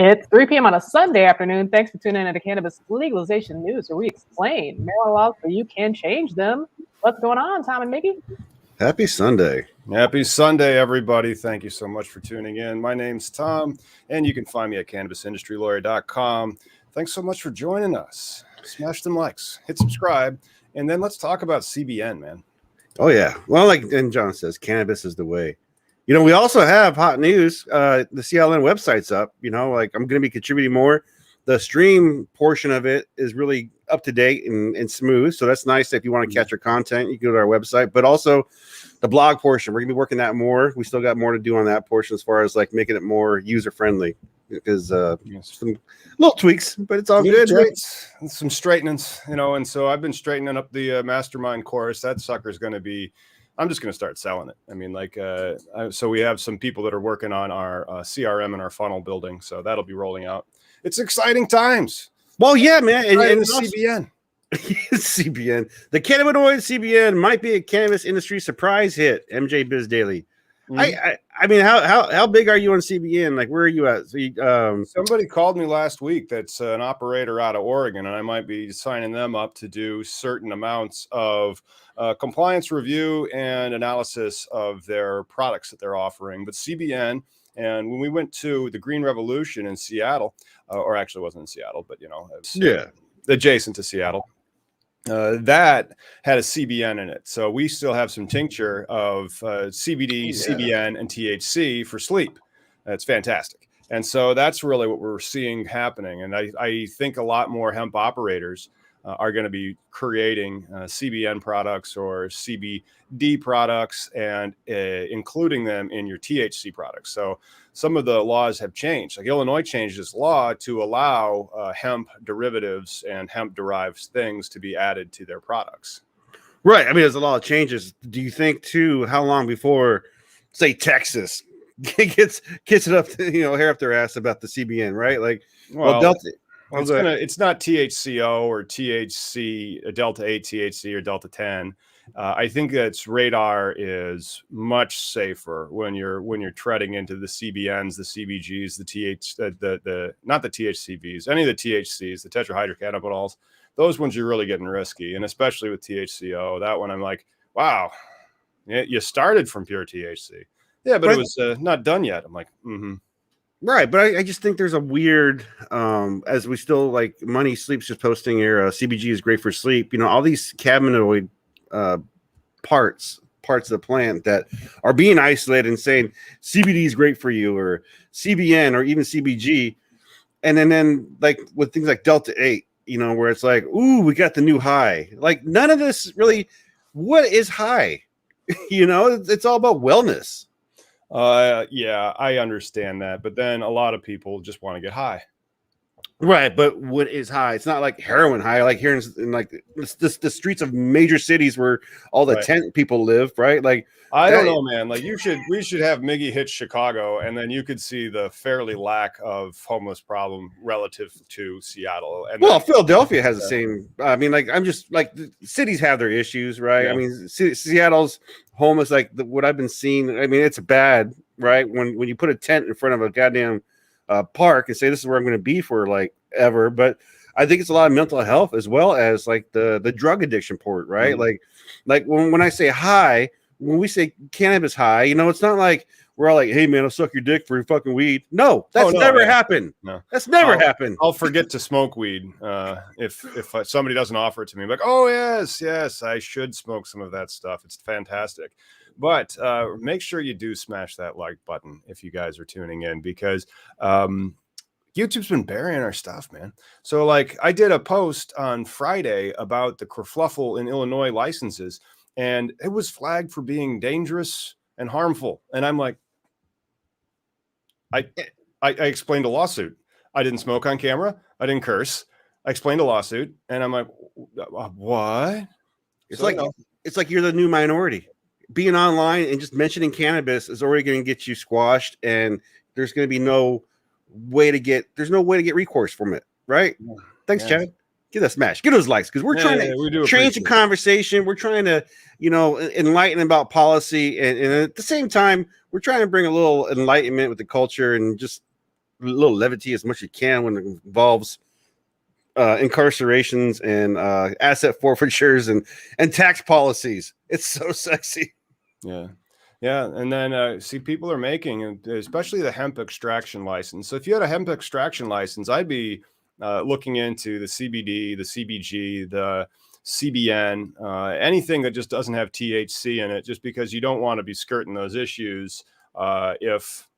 It's 3 p.m. on a Sunday afternoon. Thanks for tuning in to Cannabis Legalization News, where we explain marijuana laws so you can change them. What's going on, Tom and Mickey? Happy Sunday. Happy Sunday, everybody. Thank you so much for tuning in. My name's Tom, and you can find me at cannabisindustrylawyer.com. Thanks so much for joining us. Smash them likes, hit subscribe, and then let's talk about CBN, man. Oh, yeah. Well, like John says, cannabis is the way. You know, we also have hot news. The CLN website's up. You know, like I'm going to be contributing more. The stream portion of it is really up to date and smooth. So that's nice. If you want to catch our content, you can go to our website. But also the blog portion, we're going to be working that more. We still got more to do on that portion as far as like making it more user friendly. Because some little tweaks, but it's all good. Some straightenings, you know. And so I've been straightening up the mastermind course. That sucker's going to be. I'm just going to start selling it. I mean, like, so we have some people that are working on our CRM and our funnel building. So that'll be rolling out. It's exciting times. Well, yeah, man. And CBN. CBN. The cannabinoid CBN might be a cannabis industry surprise hit. MJ Biz Daily. Mm-hmm. I mean, how big are you on CBN? Like, where are you at? So somebody called me last week. That's an operator out of Oregon, and I might be signing them up to do certain amounts of compliance review and analysis of their products that they're offering. But CBN, and when we went to the Green Revolution in Seattle, or actually it wasn't in Seattle, but you know, adjacent to Seattle. That had a CBN in it. So we still have some tincture of CBD, CBN, and THC for sleep. That's fantastic. And so that's really what we're seeing happening. And I think a lot more hemp operators are going to be creating CBN products or CBD products and including them in your THC products. So some of the laws have changed. Like Illinois changed its law to allow hemp derivatives and hemp-derived things to be added to their products. Right. I mean, there's a lot of changes. Do you think, too, how long before, say, Texas gets it up to, hair up their ass about the CBN, right? Like, well Delta... it's not THCO or THC, Delta 8 THC or Delta 10. I think that radar is much safer when you're treading into the CBNs, the CBGs, the not the THCVs, any of the THCs, the tetrahydrocannabinols. Those ones you're really getting risky, and especially with THCO, that one I'm like, wow, you started from pure THC, but it was not done yet. I'm like, Right, but I just think there's a weird, as we still like Money Sleep's just posting here, CBG is great for sleep. You know, all these cannabinoid parts of the plant that are being isolated and saying CBD is great for you, or CBN, or even CBG, and then like with things like Delta 8, where it's like, ooh, we got the new high. Like none of this really. What is high? It's all about wellness. Yeah, I understand that, but then a lot of people just want to get high. Right, but what is high? It's not like heroin high, like here in like the streets of major cities where all the tent people live, right? Like I don't know, man. Like we should have Miggy hit Chicago, and then you could see the fairly lack of homeless problem relative to Seattle. And Philadelphia has the same. I mean, like I'm just like the cities have their issues, right? Yeah. I mean, Seattle's homeless, like what I've been seeing. I mean, it's bad, right? When you put a tent in front of a goddamn park and say this is where I'm going to be for like ever, but I think it's a lot of mental health as well as like the drug addiction part, right? Mm-hmm. Like when I say high, when we say cannabis high, it's not like we're all like, hey man, I'll suck your dick for your fucking weed. No, that's never happened. No, that's never happened. I'll forget to smoke weed if somebody doesn't offer it to me. I'm like, oh yes, I should smoke some of that stuff. It's fantastic. But make sure you do smash that like button if you guys are tuning in, because YouTube's been burying our stuff, man. So like I did a post on Friday about the kerfluffle in Illinois licenses, and it was flagged for being dangerous and harmful. And I'm like, I explained a lawsuit. I didn't smoke on camera. I didn't curse. I explained a lawsuit, and I'm like, what? It's like you're the new minority. Being online and just mentioning cannabis is already going to get you squashed, and there's going to be no way to get recourse from it, right? Yeah. Thanks, Chad. Give that smash. Give those likes, because we're trying to change the conversation. We're trying to, enlighten about policy, and at the same time, we're trying to bring a little enlightenment with the culture and just little levity as much as you can when it involves incarcerations and asset forfeitures and tax policies. It's so sexy. Yeah. And then see, people are making, especially the hemp extraction license. So if you had a hemp extraction license, I'd be looking into the CBD, the CBG, the CBN, anything that just doesn't have THC in it, just because you don't want to be skirting those issues if,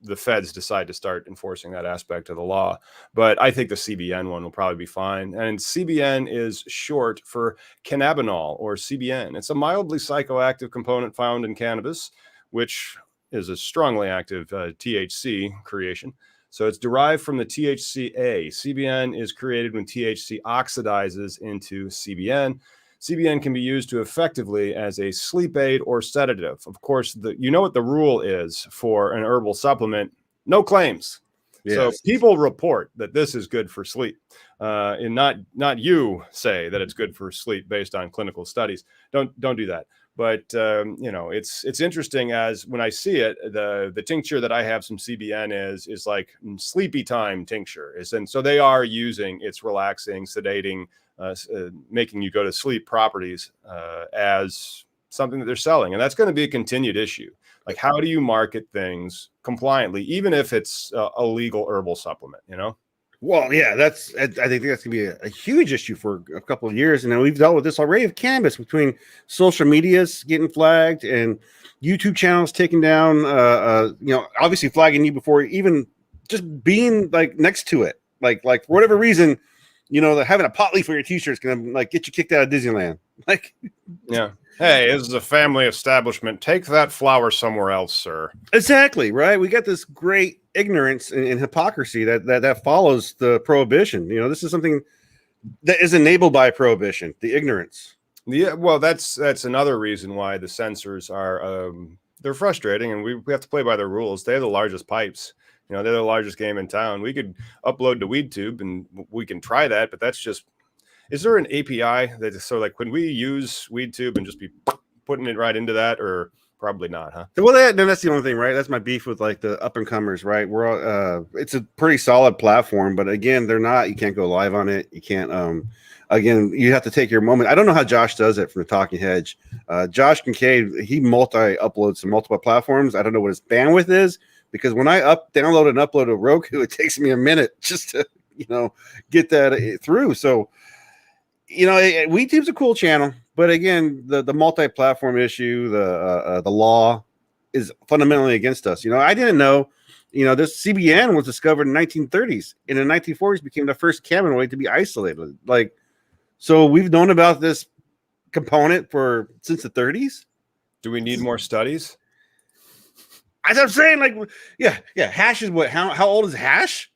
the feds decide to start enforcing that aspect of the law. But I think the CBN one will probably be fine. And CBN is short for cannabinol, or CBN. It's a mildly psychoactive component found in cannabis, which is a strongly active THC creation. So it's derived from the THCA. CBN is created when THC oxidizes into CBN. CBN can be used to effectively as a sleep aid or sedative. Of course, you know what the rule is for an herbal supplement: no claims. Yes. So people report that this is good for sleep, and not you say that it's good for sleep based on clinical studies. Don't do that. But it's interesting, as when I see it, the tincture that I have some CBN is like sleepy time tincture, and so they are using its relaxing, sedating, making you go to sleep properties as something that they're selling. And that's going to be a continued issue. Like, how do you market things compliantly, even if it's a legal herbal supplement, Well, yeah, I think that's going to be a huge issue for a couple of years. And we've dealt with this already with cannabis, between social medias getting flagged and YouTube channels taken down, obviously flagging you before even just being like next to it. Like for whatever reason, having a pot leaf on your t-shirt is going to like get you kicked out of Disneyland. Like, yeah. Hey, this is a family establishment. Take that flower somewhere else, sir. Exactly, right? We got this great ignorance and hypocrisy that follows the prohibition. This is something that is enabled by prohibition, the ignorance. Yeah, well, that's another reason why the censors are they're frustrating, and we have to play by their rules. They have the largest pipes. They're the largest game in town. We could upload to WeedTube and we can try that, but that's just, is there an API that, so like, when we use WeedTube and just be putting it right into that, or probably not, huh? Well, that's the only thing, right? That's my beef with like the up and comers, right? It's a pretty solid platform, but again, you can't go live on it. You can't, again, you have to take your moment. I don't know how Josh does it from the Talking Hedge. Josh Kincaid, he multi-uploads to multiple platforms. I don't know what his bandwidth is, because when I download and upload a Roku, it takes me a minute just to, get that through. So, WeedTube's a cool channel, but again, the multi-platform issue, the law is fundamentally against us. I didn't know, this CBN was discovered in the 1930s, and in the 1940s became the first cannabinoid to be isolated. Like, so we've known about this component since the 30s. Do we need more studies? As I'm saying, like, yeah. Hash is what? How old is hash?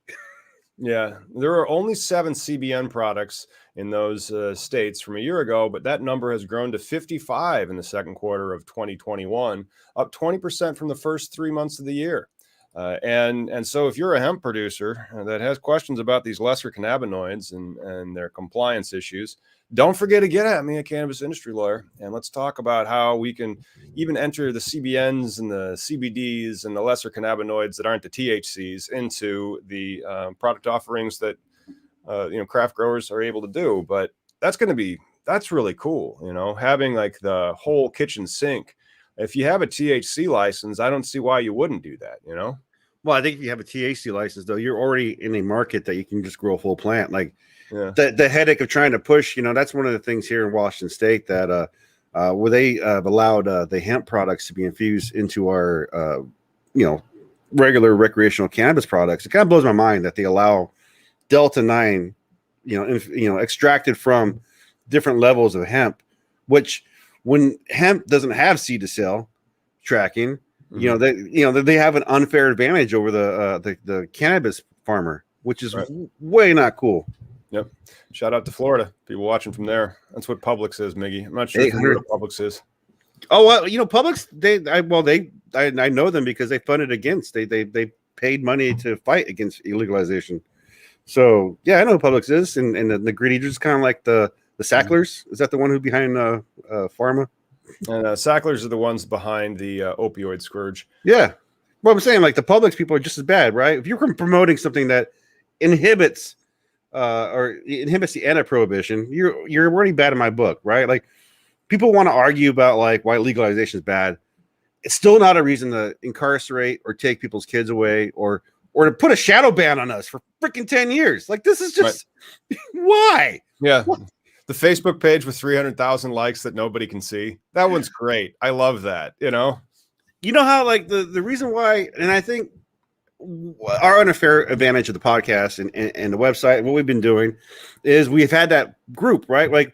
Yeah, there are only 7 CBN products in those states from a year ago, but that number has grown to 55 in the second quarter of 2021, up 20% from the first 3 months of the year. And so if you're a hemp producer that has questions about these lesser cannabinoids and their compliance issues, don't forget to get at me, a cannabis industry lawyer, and let's talk about how we can even enter the CBNs and the CBDs and the lesser cannabinoids that aren't the THCs into the product offerings that craft growers are able to do. But that's really cool, having like the whole kitchen sink. If you have a THC license, I don't see why you wouldn't do that, Well, I think if you have a THC license, though, you're already in a market that you can just grow a full plant. Like, yeah. The headache of trying to push, that's one of the things here in Washington State that where they allowed the hemp products to be infused into our, regular recreational cannabis products. It kind of blows my mind that they allow Delta 9, extracted from different levels of hemp, which when hemp doesn't have seed to sale tracking, they have an unfair advantage over the cannabis farmer, which is way not cool. Yep. Shout out to Florida. People watching from there. That's what Publix is, Miggy. I'm not sure what Publix is. Oh, well, Publix, I know them because they funded against. They paid money to fight against illegalization. So, yeah, I know who Publix is. And the greedy is kind of like the Sacklers. Is that the one who's behind Pharma? And Sacklers are the ones behind the opioid scourge. Yeah. Well, I'm saying like the Publix people are just as bad, right? If you're promoting something that inhibits the end of prohibition, you're already bad in my book, right? Like people want to argue about like why legalization is bad. It's still not a reason to incarcerate or take people's kids away or to put a shadow ban on us for freaking 10 years. Like this is just why? Yeah. The Facebook page with 300,000 likes that nobody can see. That one's great. I love that. You know how like the reason why, and I think our unfair advantage of the podcast and the website, what we've been doing is we've had that group, right? Like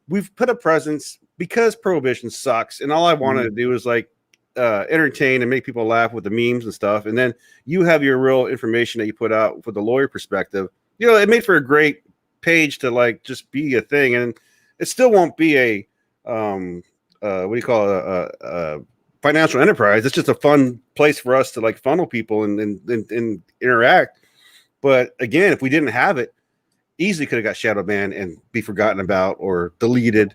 we've put a presence because prohibition sucks. And all I wanted to do is like entertain and make people laugh with the memes and stuff. And then you have your real information that you put out for the lawyer perspective. You know, it made for a great page to like just be a thing. And it still won't be a, what do you call it? A financial enterprise. It's just a fun place for us to like funnel people and interact. But again, if we didn't have it, easily could have got shadow banned and be forgotten about or deleted.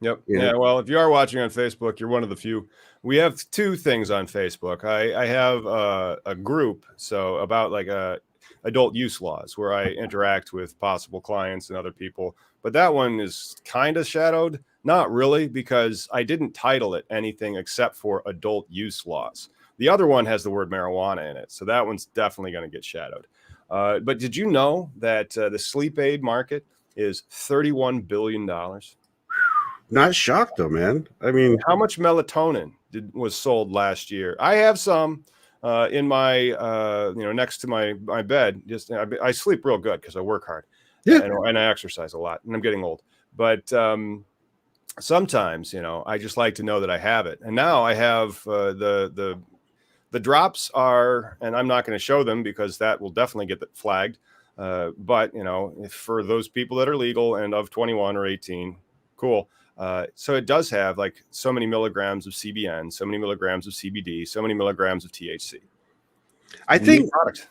Yep. Yeah. Well, if you are watching on Facebook, you're one of the few. We have two things on Facebook. I have a group, so about like adult use laws, where I interact with possible clients and other people. But that one is kind of shadowed. Not really, because I didn't title it anything except for adult use laws. The other one has the word marijuana in it, so that one's definitely going to get shadowed. But did you know that the sleep aid market is $31 billion? Not shocked though, man. I mean, how much melatonin was sold last year? I have some in my next to my bed. Just I sleep real good because I work hard, and I exercise a lot, and I'm getting old. But sometimes, I just like to know that I have it. And now I have the drops are, and I'm not going to show them because that will definitely get flagged. But if for those people that are legal and of 21 or 18, cool. So it does have like so many milligrams of CBN, so many milligrams of CBD, so many milligrams of THC. I think product.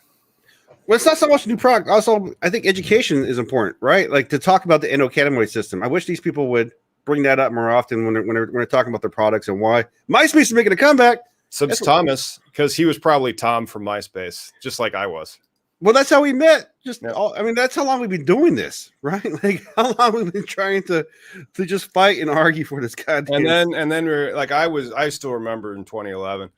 Well, it's not so much a new product. Also, I think education is important, right? Like to talk about the endocannabinoid system. I wish these people would bring that up more often when they're talking about their products and why MySpace is making a comeback. Subs Thomas, because he was probably Tom from MySpace, just like I was. Well, that's how we met. That's how long we've been doing this, right? Like how long we've been trying to just fight and argue for this goddamn. And then we're like, I still remember in 2011,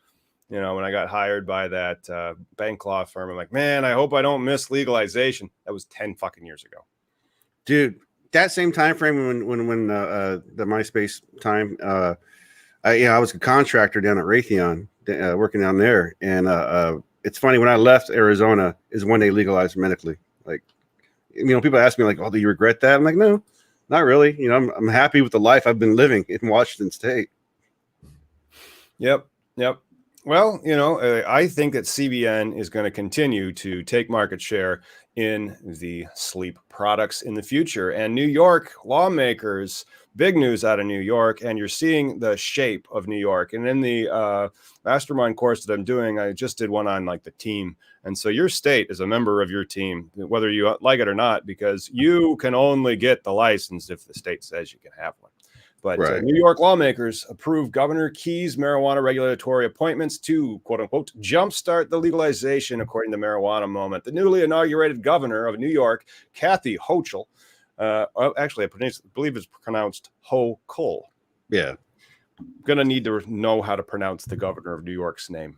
when I got hired by that bank law firm. I'm like, man, I hope I don't miss legalization. That was 10 fucking years ago, dude. That same time frame when the MySpace time, I was a contractor down at Raytheon, working down there, and it's funny, when I left Arizona is when they legalized medically. Like, people ask me like, "Oh, do you regret that?" I'm like, no, not really. I'm happy with the life I've been living in Washington State. Yep. Well, I think that CBN is going to continue to take market share in the sleep products in the future. And New York lawmakers, big news out of New York, and you're seeing the shape of New York. And in the mastermind course that I'm doing, I just did one on like the team. And so your state is a member of your team, whether you like it or not, because you can only get the license if the state says you can have one. But right. New York lawmakers approved Governor Key's marijuana regulatory appointments to, quote unquote, jumpstart the legalization, according to Marijuana Moment. The newly inaugurated governor of New York, Kathy Hochul, actually, I believe it's pronounced Hochul. Yeah. Going to need to know how to pronounce the governor of New York's name.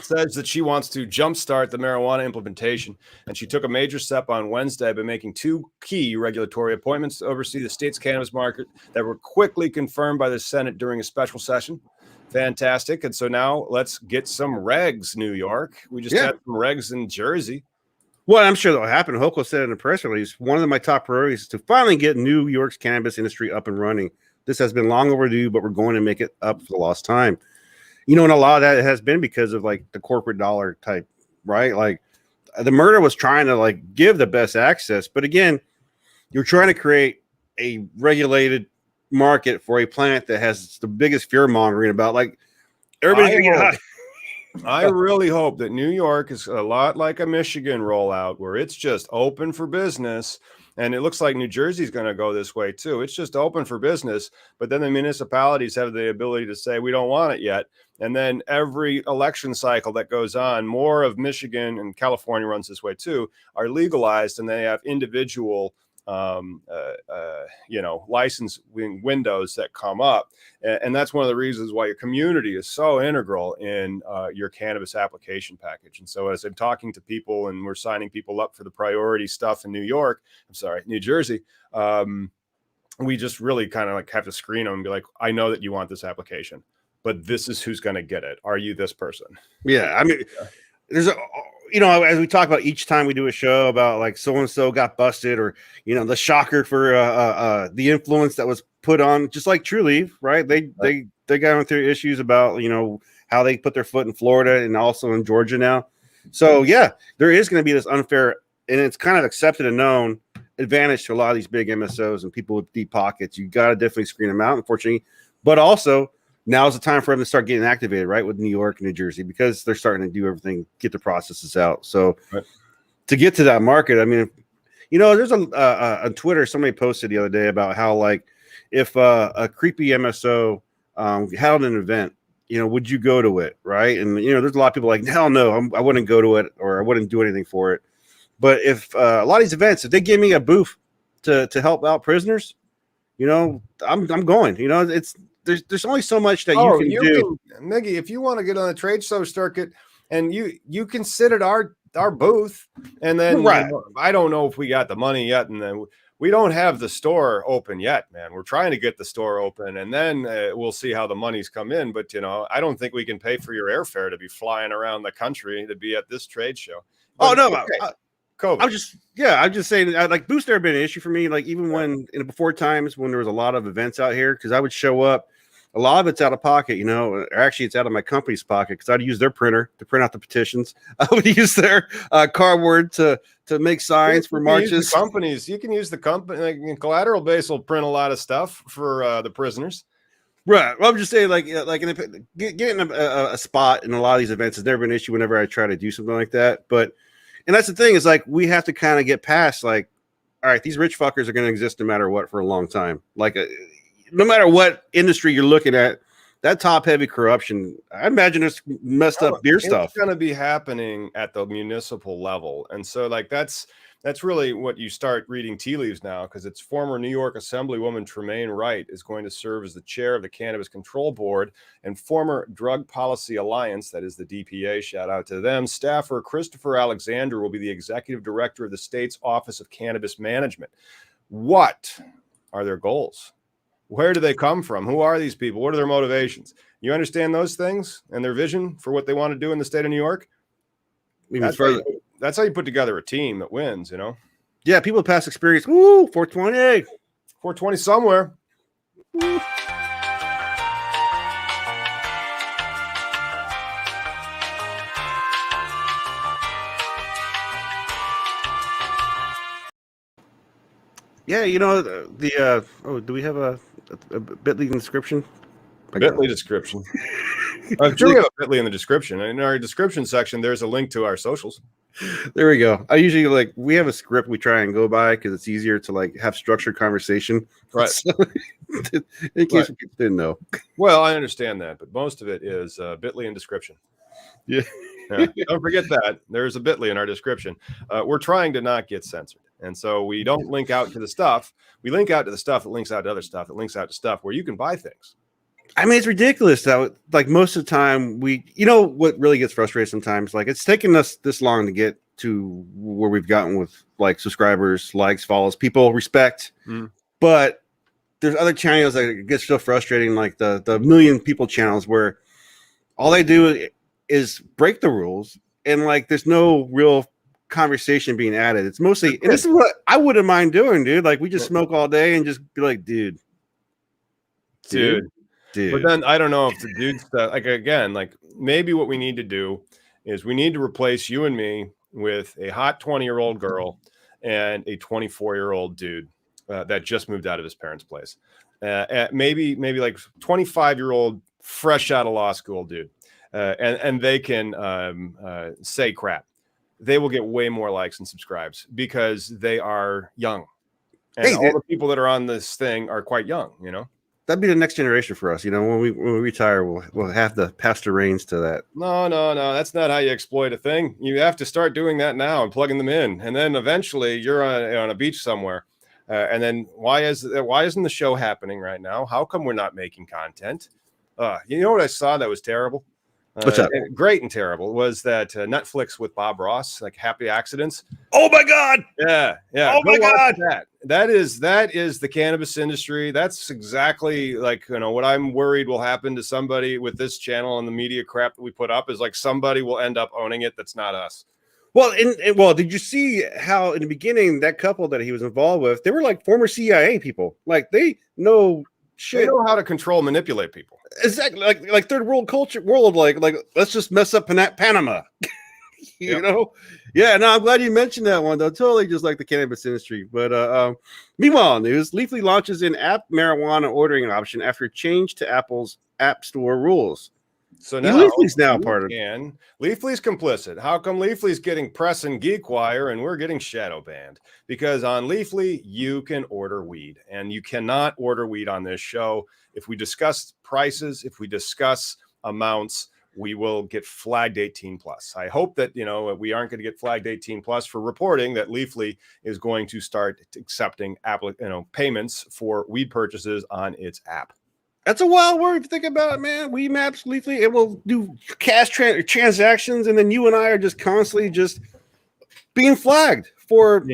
Says that she wants to jumpstart the marijuana implementation, and she took a major step on Wednesday by making two key regulatory appointments to oversee the state's cannabis market that were quickly confirmed by the Senate during a special session. Fantastic. And so now let's get some regs, New York. We just had some regs in Jersey. Well, I'm sure that'll happen. Hochul said in a press release, one of my top priorities is to finally get New York's cannabis industry up and running. This has been long overdue, but we're going to make it up for the lost time. And a lot of that has been because of like the corporate dollar type, right? Like the murder was trying to like give the best access. But again, you're trying to create a regulated market for a plant that has the biggest fear mongering about like everybody's going to get high. I really hope that New York is a lot like a Michigan rollout where it's just open for business And it looks like New Jersey's going to go this way too. It's just open for business, but then the municipalities have the ability to say, we don't want it yet. And then every election cycle that goes on, more of Michigan and California runs this way too, are legalized, and they have individual license windows that come up. And that's one of the reasons why your community is so integral in your cannabis application package. And so as I'm talking to people and we're signing people up for the priority stuff in New Jersey, we just really kind of like have to screen them and be like, I know that you want this application, but this is who's going to get it. Are you this person? Yeah. I mean, there's as we talk about each time we do a show about like so-and-so got busted, or, the shocker for the influence that was put on, just like Trulieve, right? They got through issues about, how they put their foot in Florida and also in Georgia now. So yeah, there is going to be this unfair, and it's kind of accepted and known advantage to a lot of these big MSOs and people with deep pockets. You got to definitely screen them out, unfortunately, but also now's the time for them to start getting activated, right, with New York and New Jersey, because they're starting to do everything, get the processes out. So to get to that market, I mean, there's on Twitter, somebody posted the other day about how, like, if a creepy MSO held an event, would you go to it, right? And, there's a lot of people like, hell no, I wouldn't go to it, or I wouldn't do anything for it. But if a lot of these events, if they give me a booth to help out prisoners, I'm going. There's only so much that you can do. Miggy, if you want to get on the trade show circuit and you can sit at our booth, and then I don't know if we got the money yet, and then we don't have the store open yet, man. We're trying to get the store open, and then we'll see how the money's come in. But, I don't think we can pay for your airfare to be flying around the country to be at this trade show. But, I'm just saying, like, booths never been an issue for me. Like, even when before times when there was a lot of events out here, because I would show up, a lot of it's out of pocket, or actually it's out of my company's pocket, because I'd use their printer to print out the petitions. I would use their cardboard to make signs for marches. You can use the company, like, Collateral Base will print a lot of stuff for the prisoners. Right. Well, I'm just saying, getting a spot in a lot of these events has never been an issue whenever I try to do something like that. And that's the thing, is like, we have to kind of get past, like, all right, these rich fuckers are going to exist no matter what for a long time. Like, no matter what industry you're looking at, that top heavy corruption, I imagine it's messed up beer stuff. It's going to be happening at the municipal level. And so, like, that's really what you start reading tea leaves now, because it's former New York Assemblywoman Tremaine Wright is going to serve as the chair of the Cannabis Control Board, and former Drug Policy Alliance, that is the DPA, shout out to them, staffer Christopher Alexander will be the executive director of the state's Office of Cannabis Management. What are their goals? Where do they come from? Who are these people? What are their motivations? You understand those things and their vision for what they want to do in the state of New York? That's how you put together a team that wins, Yeah, people with past experience. Woo, 420. 420 somewhere. Woo. Yeah, do we have a Bitly in the description? Bitly description. I'm sure we have a Bitly in the description. In our description section, there's a link to our socials. There we go. I usually we have a script we try and go by because it's easier to have structured conversation. Right. So, in case you didn't know. Well, I understand that, but most of it is Bitly in description. Yeah. Don't forget that there's a Bitly in our description. We're trying to not get censored. And so we don't link out to the stuff. We link out to the stuff that links out to other stuff that links out to stuff where you can buy things. I mean, it's ridiculous that, like, most of the time what really gets frustrated sometimes, like, it's taken us this long to get to where we've gotten with, like, subscribers, likes, follows, people, respect. But there's other channels that it gets so frustrating, like the million people channels, where all they do is break the rules, and, like, there's no real conversation being added. It's mostly, and this is what I wouldn't mind doing, dude. Like, we just smoke all day and just be like, dude. But then I don't know if the dudes that, like, again, like, maybe what we need to do is we need to replace you and me with a hot 20-year-old girl and a 24-year-old dude that just moved out of his parents' place. Maybe like 25-year-old fresh out of law school dude. And they can say crap. They will get way more likes and subscribes because they are young And all the people that are on this thing are quite young, you know. That'd be the next generation for us. You know, when we retire, we'll have to pass the reins to that. No. That's not how you exploit a thing. You have to start doing that now and plugging them in. And then eventually you're on a beach somewhere. And then why isn't the show happening right now? How come we're not making content? You know what I saw that was terrible? What's that? Great and terrible was that Netflix with Bob Ross, like Happy Accidents. Oh my God! Yeah. Oh my God! That is the cannabis industry. That's exactly like, you know, what I'm worried will happen to somebody with this channel and the media crap that we put up is like somebody will end up owning it. That's not us. Well, well, did you see how in the beginning that couple that he was involved with, they were like former CIA people, like they know shit. They know how to control, manipulate people. Exactly, like third world culture world, like let's just mess up Panama. You know, yeah. No, I'm glad you mentioned that one though. Totally, just like the cannabis industry. But meanwhile, news: Leafly launches an app marijuana ordering option after change to Apple's App Store rules. So now Leafly's now part of. Leafly's complicit. How come Leafly's getting press and Geek Wire and we're getting shadow banned? Because on Leafly you can order weed, and you cannot order weed on this show. If we discuss prices, if we discuss amounts, we will get flagged 18 plus. I hope that, you know, we aren't going to get flagged 18 plus for reporting that Leafly is going to start accepting payments for weed purchases on its app. That's a wild word if you think about it, man. Weed Maps, Leafly, it will do cash transactions, and then you and I are just constantly just being flagged for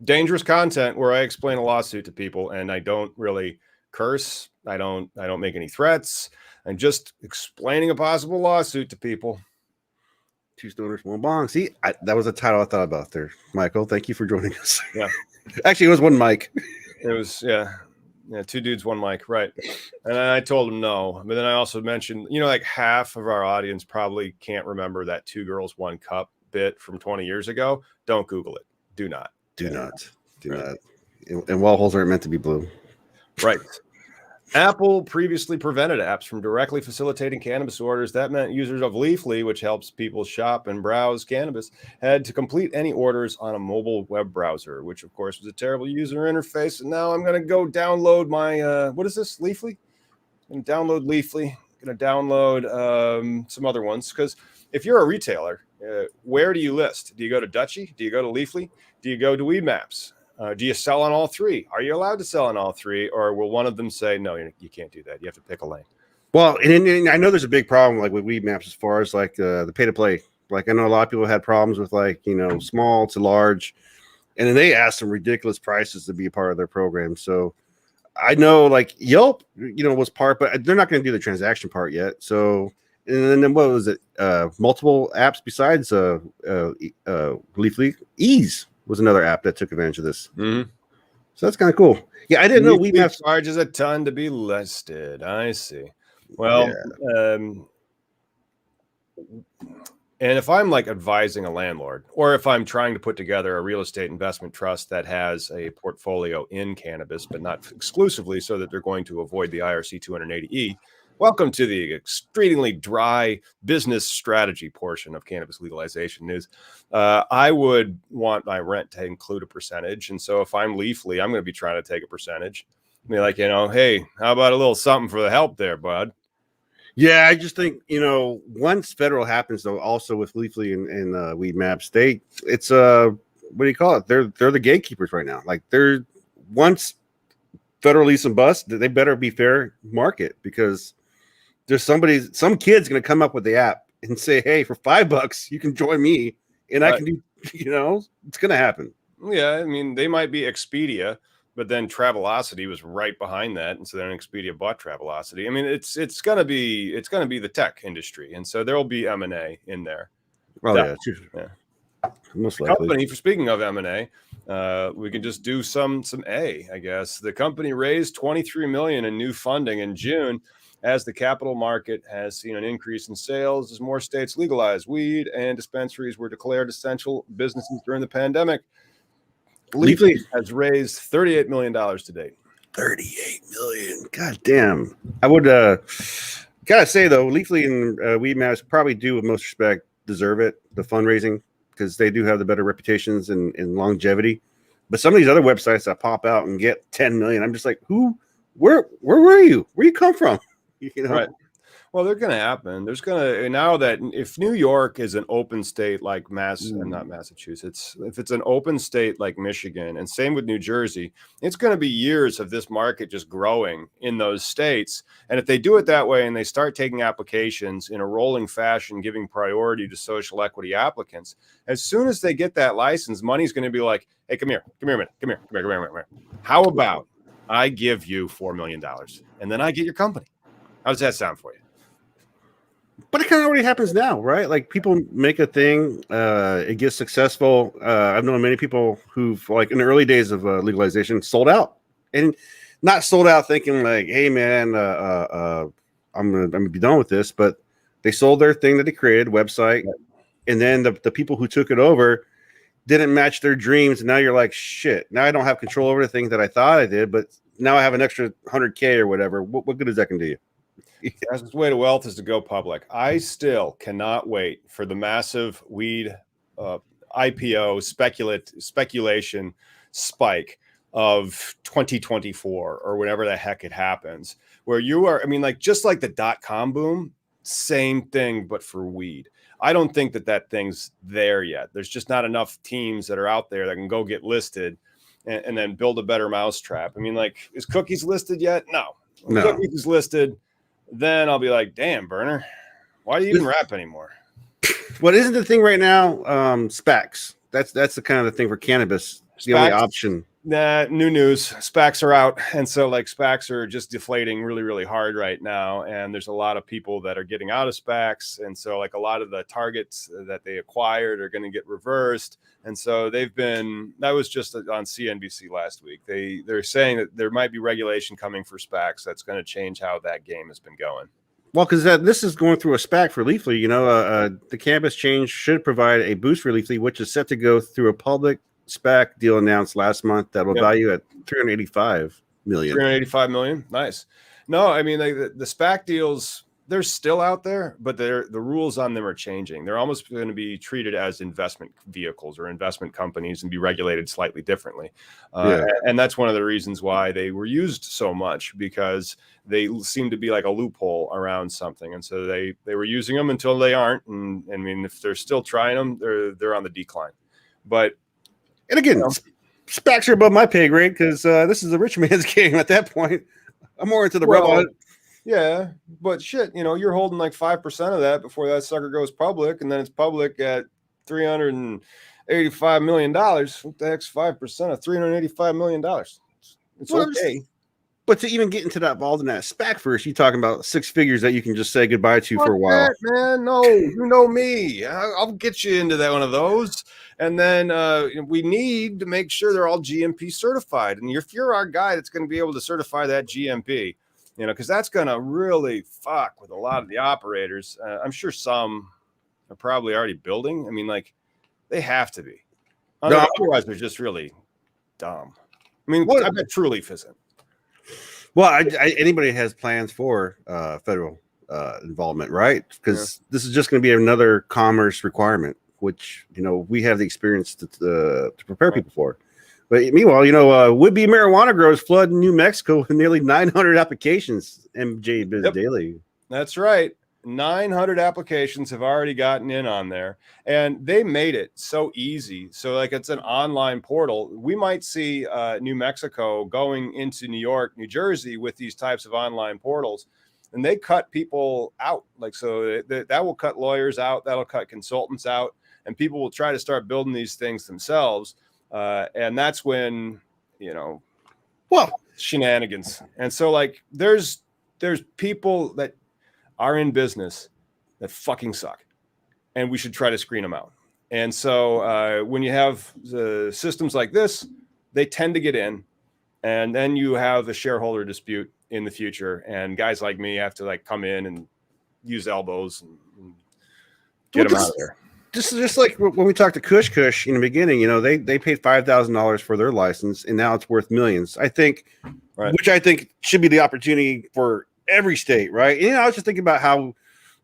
dangerous content where I explain a lawsuit to people, and I don't really curse. I don't make any threats. I'm just explaining a possible lawsuit to people. Two stoners, one bong. See, that was a title I thought about there, Michael. Thank you for joining us. Yeah, actually, it was one mic. It was two dudes, one mic, right? And then I told him no, but then I also mentioned, you know, like half of our audience probably can't remember that 2 girls, 1 cup bit from 20 years ago. Don't Google it. Do not. Do not. And wall holes aren't meant to be blue. Right. Apple previously prevented apps from directly facilitating cannabis orders. That meant users of Leafly, which helps people shop and browse cannabis, had to complete any orders on a mobile web browser, which of course was a terrible user interface. And now I'm going to go download my, what is this, Leafly? I'm going to download Leafly. I'm going to download some other ones, because if you're a retailer, where do you list? Do you go to Dutchie? Do you go to Leafly? Do you go to Weed Maps? Do you sell on all 3? Are you allowed to sell on all 3, or will one of them say, no, you can't do that? You have to pick a lane. Well, and I know there's a big problem like with Weed Maps as far as like the pay to play. Like I know a lot of people had problems with like, you know, small to large, and then they asked some ridiculous prices to be a part of their program. So I know like Yelp, you know, was part, but they're not going to do the transaction part yet. So and then what was it? Multiple apps besides Leafly. Ease was another app that took advantage of this. Mm-hmm. So that's kind of cool. Yeah, I didn't know Weed Maps charges a ton to be listed. I see. Well, and if I'm like advising a landlord, or if I'm trying to put together a real estate investment trust that has a portfolio in cannabis, but not exclusively, so that they're going to avoid the IRC 280E, welcome to the extremely dry business strategy portion of cannabis legalization news. I would want my rent to include a percentage. And so if I'm Leafly, I'm going to be trying to take a percentage. Be like, you know, hey, how about a little something for the help there, bud? Yeah, I just think, you know, once federal happens, though, also with Leafly and Weed Maps, it's what do you call it? They're the gatekeepers right now. Like they're once federal lease and bust, they better be fair market, because there's some kid's going to come up with the app and say, hey, for $5 you can join me and I can do, you know, it's going to happen. Yeah. I mean, they might be Expedia, but then Travelocity was right behind that. And so then Expedia bought Travelocity. I mean, it's going to be the tech industry. And so there'll be M&A in there. Oh yeah. Most likely. Company, for speaking of M&A, we can just do some A, I guess. The company raised $23 million in new funding in June, as the capital market has seen an increase in sales as more states legalized weed and dispensaries were declared essential businesses during the pandemic. Leafly has raised $38 million to date. $38 million. God damn. I would gotta say though, Leafly and Weed Maps probably do, with most respect, deserve it, the fundraising, because they do have the better reputations and longevity. But some of these other websites that pop out and get 10 million, I'm just like, where were you? Where you come from? You know? Right. Well, they're going to happen. There's going to, now that if New York is an open state like not Massachusetts, if it's an open state like Michigan, and same with New Jersey, it's going to be years of this market just growing in those states. And if they do it that way and they start taking applications in a rolling fashion, giving priority to social equity applicants, as soon as they get that license, money's going to be like, hey, come here a minute, come here. How about I give you $4 million and then I get your company? How does that sound for you? But it kind of already happens now, right? Like people make a thing, it gets successful. I've known many people who've, like in the early days of legalization, sold out, and not sold out thinking like, "Hey, man, I'm gonna be done with this." But they sold their thing that they created, website, and then the people who took it over didn't match their dreams, and now you're like, "Shit!" Now I don't have control over the thing that I thought I did, but now I have an extra 100K or whatever. What good is that going to do you? Fastest way to wealth is to go public. I still cannot wait for the massive weed IPO speculation spike of 2024 or whenever the heck it happens, where you are, I mean, like just like the .com boom, same thing, but for weed. I don't think that thing's there yet. There's just not enough teams that are out there that can go get listed and then build a better mousetrap. I mean, like, is Cookies listed yet? No. No. Cookies is listed. Then I'll be like, damn, Burner, why do you even rap anymore? What isn't the thing right now? SPACs. That's the kind of the thing for cannabis. It's the only option. New news. SPACs are out. And so like SPACs are just deflating really, really hard right now. And there's a lot of people that are getting out of SPACs. And so like a lot of the targets that they acquired are going to get reversed. And so that was just on CNBC last week. They're saying that there might be regulation coming for SPACs that's going to change how that game has been going. Well, because this is going through a SPAC for Leafly. You know, the cannabis change should provide a boost for Leafly, which is set to go through a public SPAC deal announced last month that will value at $385 million. $385 million. Nice. No, I mean, the SPAC deals, they're still out there, but the rules on them are changing. They're almost going to be treated as investment vehicles or investment companies and be regulated slightly differently. And that's one of the reasons why they were used so much, because they seem to be like a loophole around something. And so they were using them until they aren't. And I mean, if they're still trying them, they're on the decline. But and again, SPACs are above my pay grade because this is a rich man's game at that point. I'm more into the rebel. Yeah, but shit, you're holding like 5% of that before that sucker goes public, and then it's public at $385 million. What the heck's 5% of $385 million? It's okay. But to even get into that involved in that SPAC first, you're talking about six figures that you can just say goodbye to for a while. Man, no, you know me. I'll get you into that one of those. And then we need to make sure they're all GMP certified. And if you're our guy that's going to be able to certify that GMP, because that's going to really fuck with a lot of the operators. I'm sure some are probably already building. I mean, like, they have to be. Otherwise, they're just really dumb. I mean, I bet True Leaf isn't. Well, anybody has plans for federal involvement, right? Because this is just going to be another commerce requirement, which, we have the experience to prepare people for. But meanwhile, would-be marijuana growers flood New Mexico with nearly 900 applications, MJ Biz Daily. That's right. 900 applications have already gotten in on there, and they made it so easy. So like, it's an online portal. We might see New Mexico going into New York, New Jersey with these types of online portals, and they cut people out. Like, so that will cut lawyers out. That'll cut consultants out, and people will try to start building these things themselves. And that's when, shenanigans. And so like, there's people that are in business that fucking suck, and we should try to screen them out. And so when you have systems like this, they tend to get in, and then you have a shareholder dispute in the future, and guys like me have to like come in and use elbows and get them out of there. Just like when we talked to Kush in the beginning, they paid $5,000 for their license, and now it's worth millions. I think, which I think should be the opportunity for every state, right? And I was just thinking about how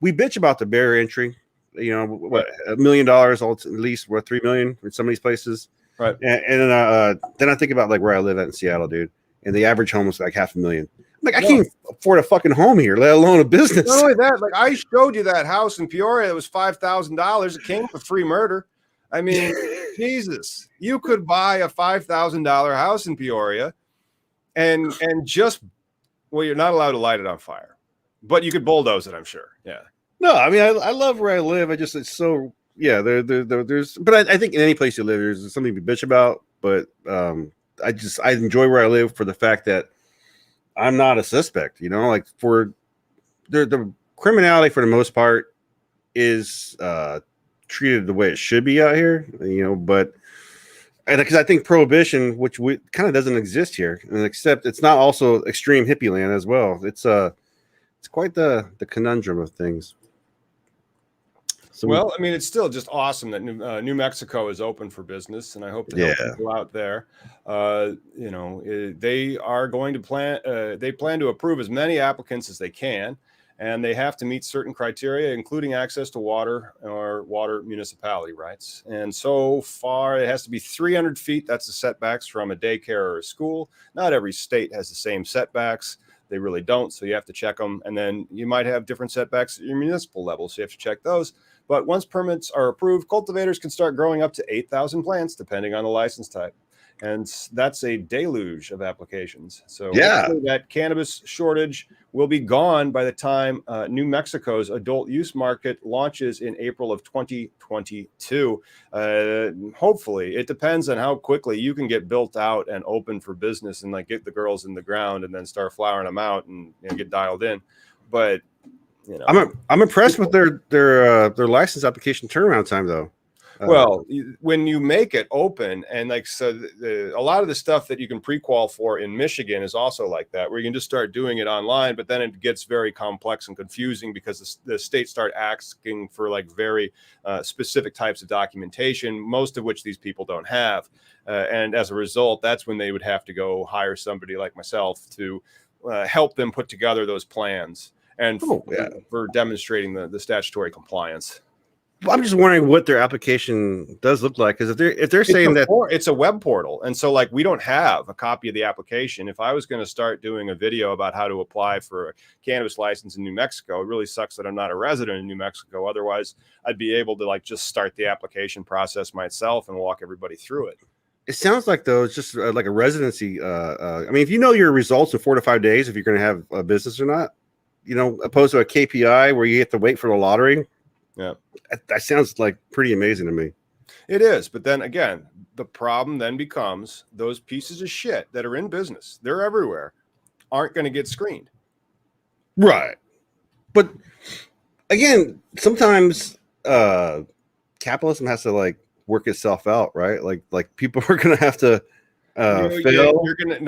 we bitch about the barrier entry. What $1 million at least worth $3 million in some of these places. Right. And then I think about like where I live at in Seattle, dude, and the average home is like $500,000. I'm like, I can't afford a fucking home here, let alone a business. Not only that, like I showed you that house in Peoria that was $5,000. It came with free murder. I mean, Jesus, you could buy a $5,000 house in Peoria and just, well, you're not allowed to light it on fire, but you could bulldoze it, I'm sure. Yeah. No, I mean, I love where I live. It's so, yeah, there's, but I think in any place you live, there's something to bitch about. But I enjoy where I live for the fact that I'm not a suspect, like for the criminality for the most part is treated the way it should be out here, but because I think prohibition, which kind of doesn't exist here, and except it's not also extreme hippie land as well. It's quite the conundrum of things. So, well, I mean, it's still just awesome that New Mexico is open for business, and I hope to help people out there. They are going to they plan to approve as many applicants as they can, and they have to meet certain criteria, including access to water or water municipality rights. And so far, it has to be 300 feet. That's the setbacks from a daycare or a school. Not every state has the same setbacks. They really don't, so you have to check them. And then you might have different setbacks at your municipal level, so you have to check those. But once permits are approved, cultivators can start growing up to 8,000 plants, depending on the license type. And that's a deluge of applications. So that cannabis shortage will be gone by the time New Mexico's adult use market launches in April of 2022. Hopefully, it depends on how quickly you can get built out and open for business and like get the girls in the ground and then start flowering them out and get dialed in. But I'm impressed with their license application turnaround time though. Well, when you make it open and a lot of the stuff that you can pre-qual for in Michigan is also like that, where you can just start doing it online, but then it gets very complex and confusing because the states start asking for like very specific types of documentation, most of which these people don't have. And as a result, that's when they would have to go hire somebody like myself to help them put together those plans and for demonstrating the statutory compliance. I'm just wondering what their application does look like, because if they're saying that it's a web portal, and so like we don't have a copy of the application. If I was going to start doing a video about how to apply for a cannabis license in New Mexico, it really sucks that I'm not a resident in New Mexico. Otherwise, I'd be able to like just start the application process myself and walk everybody through it. It sounds like though it's just like a residency. I mean, if you know your results in 4 to 5 days, if you're going to have a business or not, opposed to a KPI where you have to wait for the lottery. Yeah, that sounds like pretty amazing to me. It is, but then again, the problem then becomes those pieces of shit that are in business, they're everywhere, aren't going to get screened. Right. But again, sometimes capitalism has to like work itself out, right? Like people are going to have to you're gonna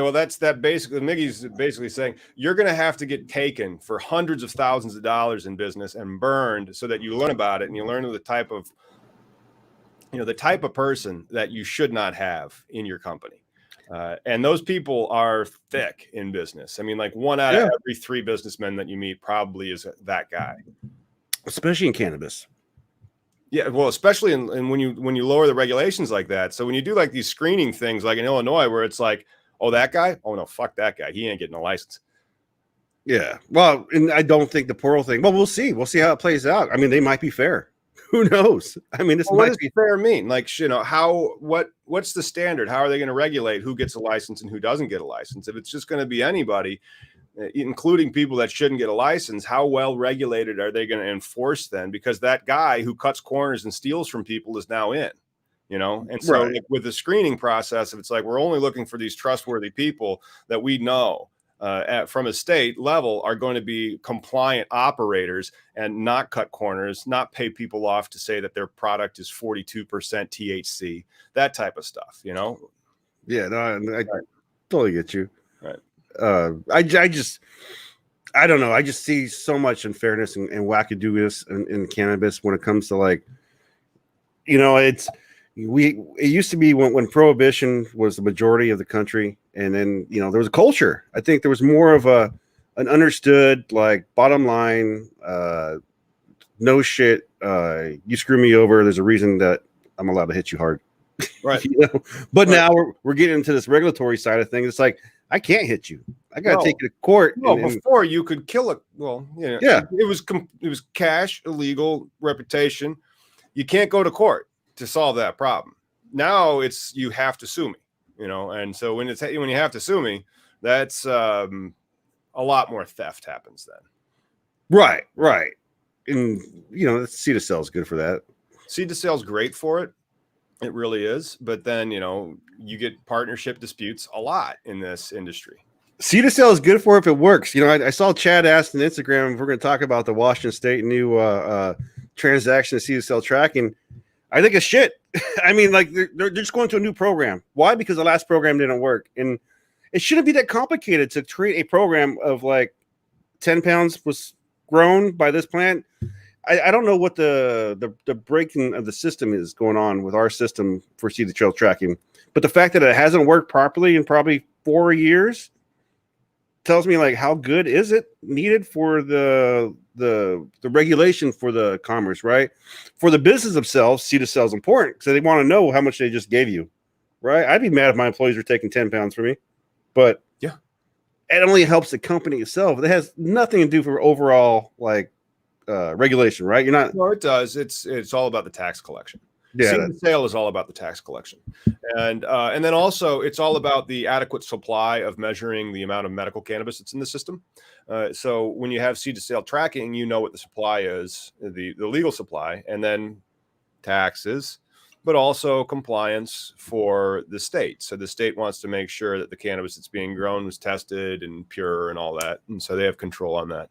basically Miggy's basically saying you're gonna have to get taken for hundreds of thousands of dollars in business and burned so that you learn about it and you learn the type of person that you should not have in your company. And those people are thick in business. I mean, like 1 out of every 3 businessmen that you meet probably is that guy, especially in cannabis. Yeah, well, especially in when you lower the regulations like that. So when you do like these screening things, like in Illinois, where it's like, oh, that guy, oh no, fuck that guy, he ain't getting a license. Yeah, well, and I don't think the portal thing. Well, we'll see how it plays out. I mean, they might be fair. Who knows? I mean, what does fair mean? Like, what's the standard? How are they going to regulate who gets a license and who doesn't get a license? If it's just going to be anybody, including people that shouldn't get a license, how well regulated are they going to enforce then? Because that guy who cuts corners and steals from people is now in, and so with the screening process, if it's like we're only looking for these trustworthy people that we know from a state level are going to be compliant operators and not cut corners, not pay people off to say that their product is 42% THC, that type of stuff, Yeah, no, I totally get you. Right. I don't know. I just see so much unfairness and wackadoodness in cannabis when it comes to like, it used to be when prohibition was the majority of the country, and then there was a culture. I think there was more of an understood like bottom line, no shit. You screw me over, there's a reason that I'm allowed to hit you hard. Right. But now we're getting into this regulatory side of things. It's like, I can't hit you. I got to take you to court. No, before you could kill it. Well, it was cash, illegal, reputation. You can't go to court to solve that problem. Now it's you have to sue me, and so when you have to sue me, that's a lot more theft happens then. Right. And seed to sale is good for that. Seed to sale is great for it. It really is. But then, you get partnership disputes a lot in this industry. Seed to sale is good for it if it works. I saw Chad ask on Instagram if we're going to talk about the Washington State new transaction of seed to sale tracking. I think it's shit. I mean, like they're just going to a new program. Why? Because the last program didn't work. And it shouldn't be that complicated to create a program of like 10 pounds was grown by this plant. I don't know what the breaking of the system is going on with our system for seed to sale tracking, but the fact that it hasn't worked properly in probably 4 years tells me like how good is it needed for the regulation for the commerce, right? For the business themselves, seed to sale is important because they want to know how much they just gave you, right? I'd be mad if my employees were taking 10 pounds from me, but yeah, it only helps the company itself. It has nothing to do for overall like regulation, right? You're not. No, it does. It's all about the tax collection. Yeah, seed to sale is all about the tax collection, and then also it's all about the adequate supply of measuring the amount of medical cannabis that's in the system. So when you have seed to sale tracking, you know what the supply is, the legal supply, and then taxes, but also compliance for the state. So the state wants to make sure that the cannabis that's being grown was tested and pure and all that, and so they have control on that.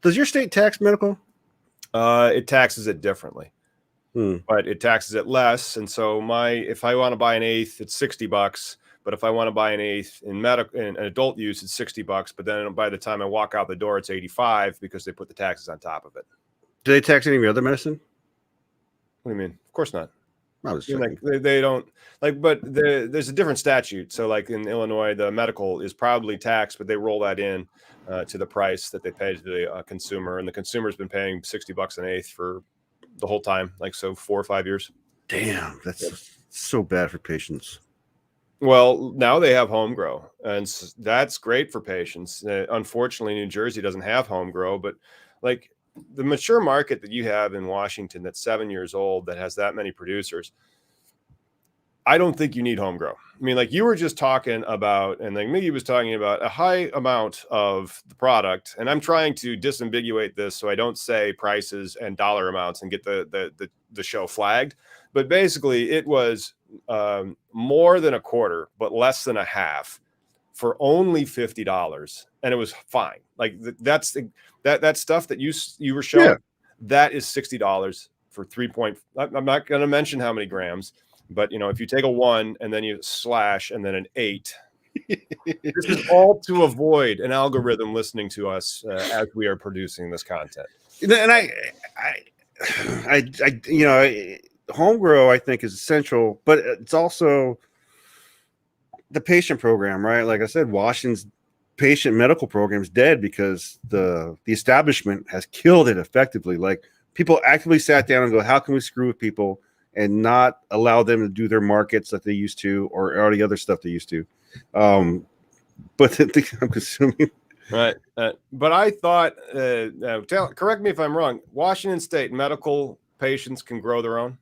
Does your state tax medical? It taxes it differently. But it taxes it less. And so if I want to buy an eighth, it's $60. But if I want to buy an eighth in adult use, it's $60. But then by the time I walk out the door, it's $85 because they put the taxes on top of it. Do they tax any of your other medicine? What do you mean? Of course not. Like they don't like, but there's a different statute. So like in Illinois, the medical is probably taxed, but they roll that in to the price that they pay to the consumer. And the consumer's been paying $60 an eighth for the whole time, like 4 or 5 years. Damn, that's so bad for patients. Well, now they have home grow, and that's great for patients. Unfortunately, New Jersey doesn't have home grow, but like the mature market that you have in Washington that's 7 years old that has that many producers, I don't think you need home grow. I mean, like you were just talking about, and like Miggy was talking about a high amount of the product, and I'm trying to disambiguate this so I don't say prices and dollar amounts and get the show flagged. But basically, it was more than a quarter, but less than a half for only $50, and it was fine. Like that stuff that you were showing, that is $60 for 3 point. I'm not going to mention how many grams. But, if you take a 1 and then you slash and then an 8, this is all to avoid an algorithm listening to us as we are producing this content. And home grow, I think, is essential, but it's also the patient program, right? Like I said, Washington's patient medical program is dead because the establishment has killed it effectively. Like people actively sat down and go, how can we screw with people and not allow them to do their markets that they used to, or all the other stuff they used to. But I'm consuming. Right. But I thought, correct me if I'm wrong, Washington State medical patients can grow their own?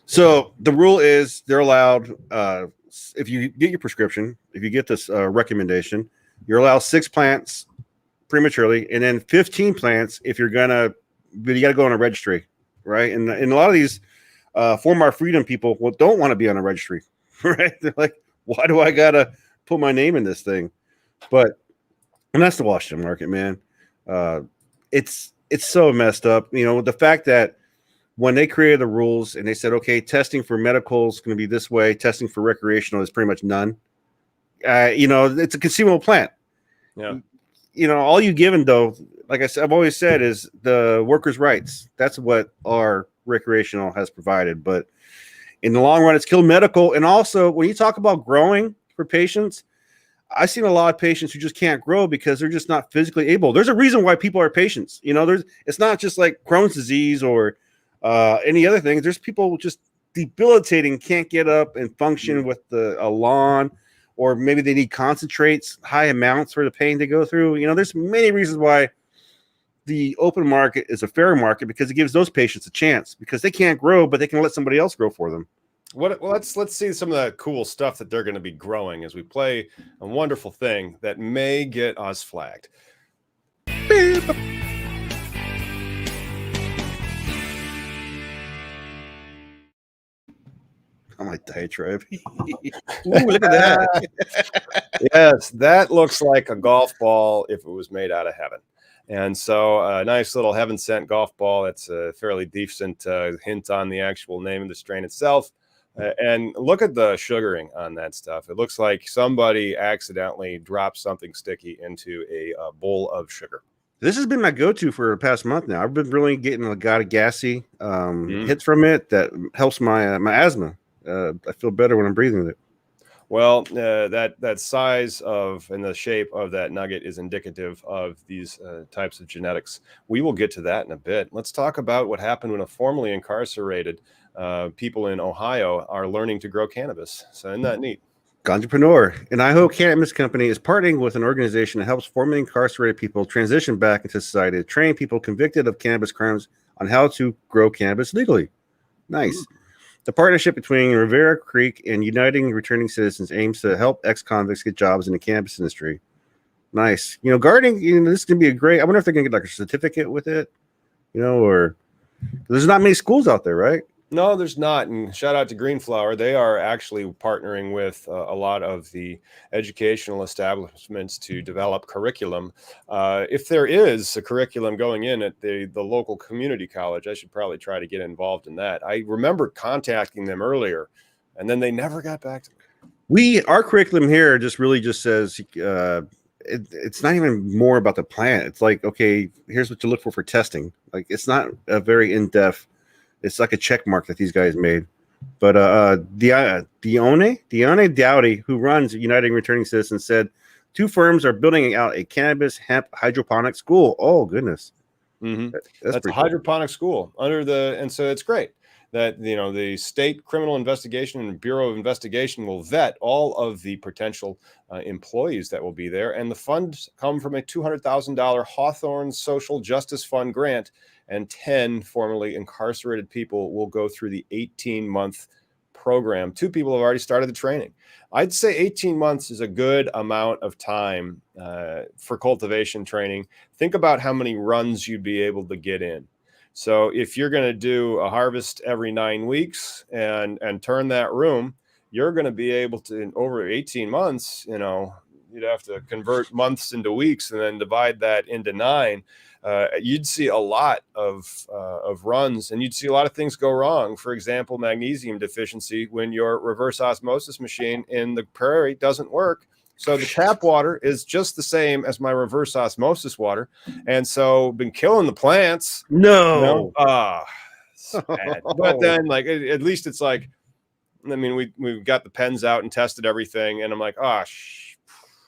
So the rule is they're allowed, if you get your prescription, if you get this recommendation, you're allowed 6 plants prematurely, and then 15 plants if you're but you got to go on a registry, right? And a lot of these Form Our Freedom people don't want to be on a registry, right? They're like, why do I gotta put my name in this thing? And that's the Washington market, man. It's so messed up. The fact that when they created the rules and they said, okay, testing for medical is going to be this way, testing for recreational is pretty much none. It's a consumable plant. Yeah. All you given though, like I said, I've always said, is the workers' rights. That's what our recreational has provided. But in the long run, it's killed medical. And also, when you talk about growing for patients, I've seen a lot of patients who just can't grow because they're just not physically able. There's a reason why people are patients. It's not just like Crohn's disease or any other thing. There's people just debilitating, can't get up and function with a lawn, or maybe they need concentrates, high amounts for the pain to go through. There's many reasons why the open market is a fair market, because it gives those patients a chance, because they can't grow, but they can let somebody else grow for them. Well, let's see some of the cool stuff that they're going to be growing as we play a wonderful thing that may get us flagged. Beep. On my diatribe. Ooh, look at that. Yes, that looks like a golf ball if it was made out of heaven. And so a nice little heaven sent golf ball. That's a fairly decent hint on the actual name of the strain itself. And look at the sugaring on that stuff. It looks like somebody accidentally dropped something sticky into a bowl of sugar. This has been my go-to for the past month now. I've been really getting a lot of gassy hits from it that helps my asthma. I feel better when I'm breathing it. Well, that size of and the shape of that nugget is indicative of these types of genetics. We will get to that in a bit. Let's talk about what happened when a formerly incarcerated people in Ohio are learning to grow cannabis. So isn't that neat? Ganjapreneur, an Idaho cannabis company, is partnering with an organization that helps formerly incarcerated people transition back into society to train people convicted of cannabis crimes on how to grow cannabis legally. Nice. Ooh. The partnership between Rivera Creek and Uniting Returning Citizens aims to help ex-convicts get jobs in the cannabis industry. Nice. Gardening, this can be a great, I wonder if they're going to get like a certificate with it, or there's not many schools out there, right? No, there's not. And shout out to Greenflower. They are actually partnering with a lot of the educational establishments to develop curriculum. If there is a curriculum going in at the local community college, I should probably try to get involved in that. I remember contacting them earlier, and then they never got back to me. Our curriculum here just says it's not even more about the plant. It's like, okay, here's what you look for testing. Like, it's not a very in-depth. It's like a check mark that these guys made. But Dione Dowdy, who runs Uniting Returning Citizens, said 2 firms are building out a cannabis hemp hydroponic school. Oh, goodness. Mm-hmm. That's a hydroponic school and so it's great that, the State Criminal Investigation and Bureau of Investigation will vet all of the potential employees that will be there. And the funds come from a $200,000 Hawthorne Social Justice Fund grant, and 10 formerly incarcerated people will go through the 18-month program. 2 people have already started the training. I'd say 18 months is a good amount of time for cultivation training. Think about how many runs you'd be able to get in. So if you're going to do a harvest every 9 weeks and turn that room, you're going to be able to, in over 18 months, you'd have to convert months into weeks and then divide that into 9. You'd see a lot of runs, and you'd see a lot of things go wrong. For example, magnesium deficiency when your reverse osmosis machine in the prairie doesn't work. So the tap water is just the same as my reverse osmosis water. And so been killing the plants. No. Sad. But then at least it's like, I mean, we've got the pens out and tested everything. And I'm like,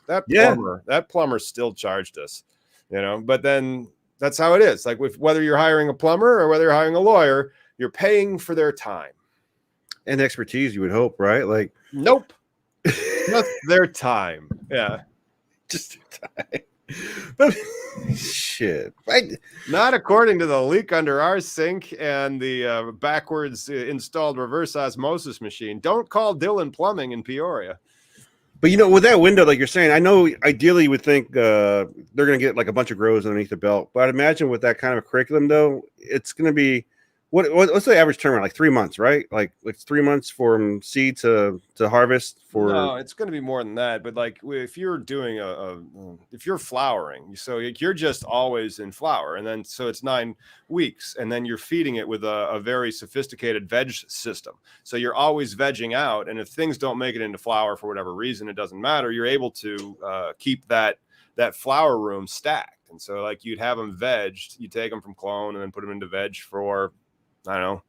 that plumber still charged us, but then that's how it is. Like whether you're hiring a plumber or whether you're hiring a lawyer, you're paying for their time. And expertise, you would hope, right? Like, nope. Just their time. Yeah. Just their time. But shit. Not according to the leak under our sink and the backwards installed reverse osmosis machine. Don't call Dillon Plumbing in Peoria. But with that window, like you're saying, I know ideally you would think they're going to get like a bunch of grows underneath the belt. But I'd imagine with that kind of curriculum, though, it's going to be what's the average turnaround? Like 3 months, right? Like 3 months from seed to harvest. No, it's going to be more than that. But like if you're doing if you're flowering, so you're just always in flower, and then so it's 9 weeks, and then you're feeding it with a very sophisticated veg system. So you're always vegging out, and if things don't make it into flower for whatever reason, it doesn't matter. You're able to keep that flower room stacked, and so like you'd have them vegged, you take them from clone and then put them into veg for, I don't know,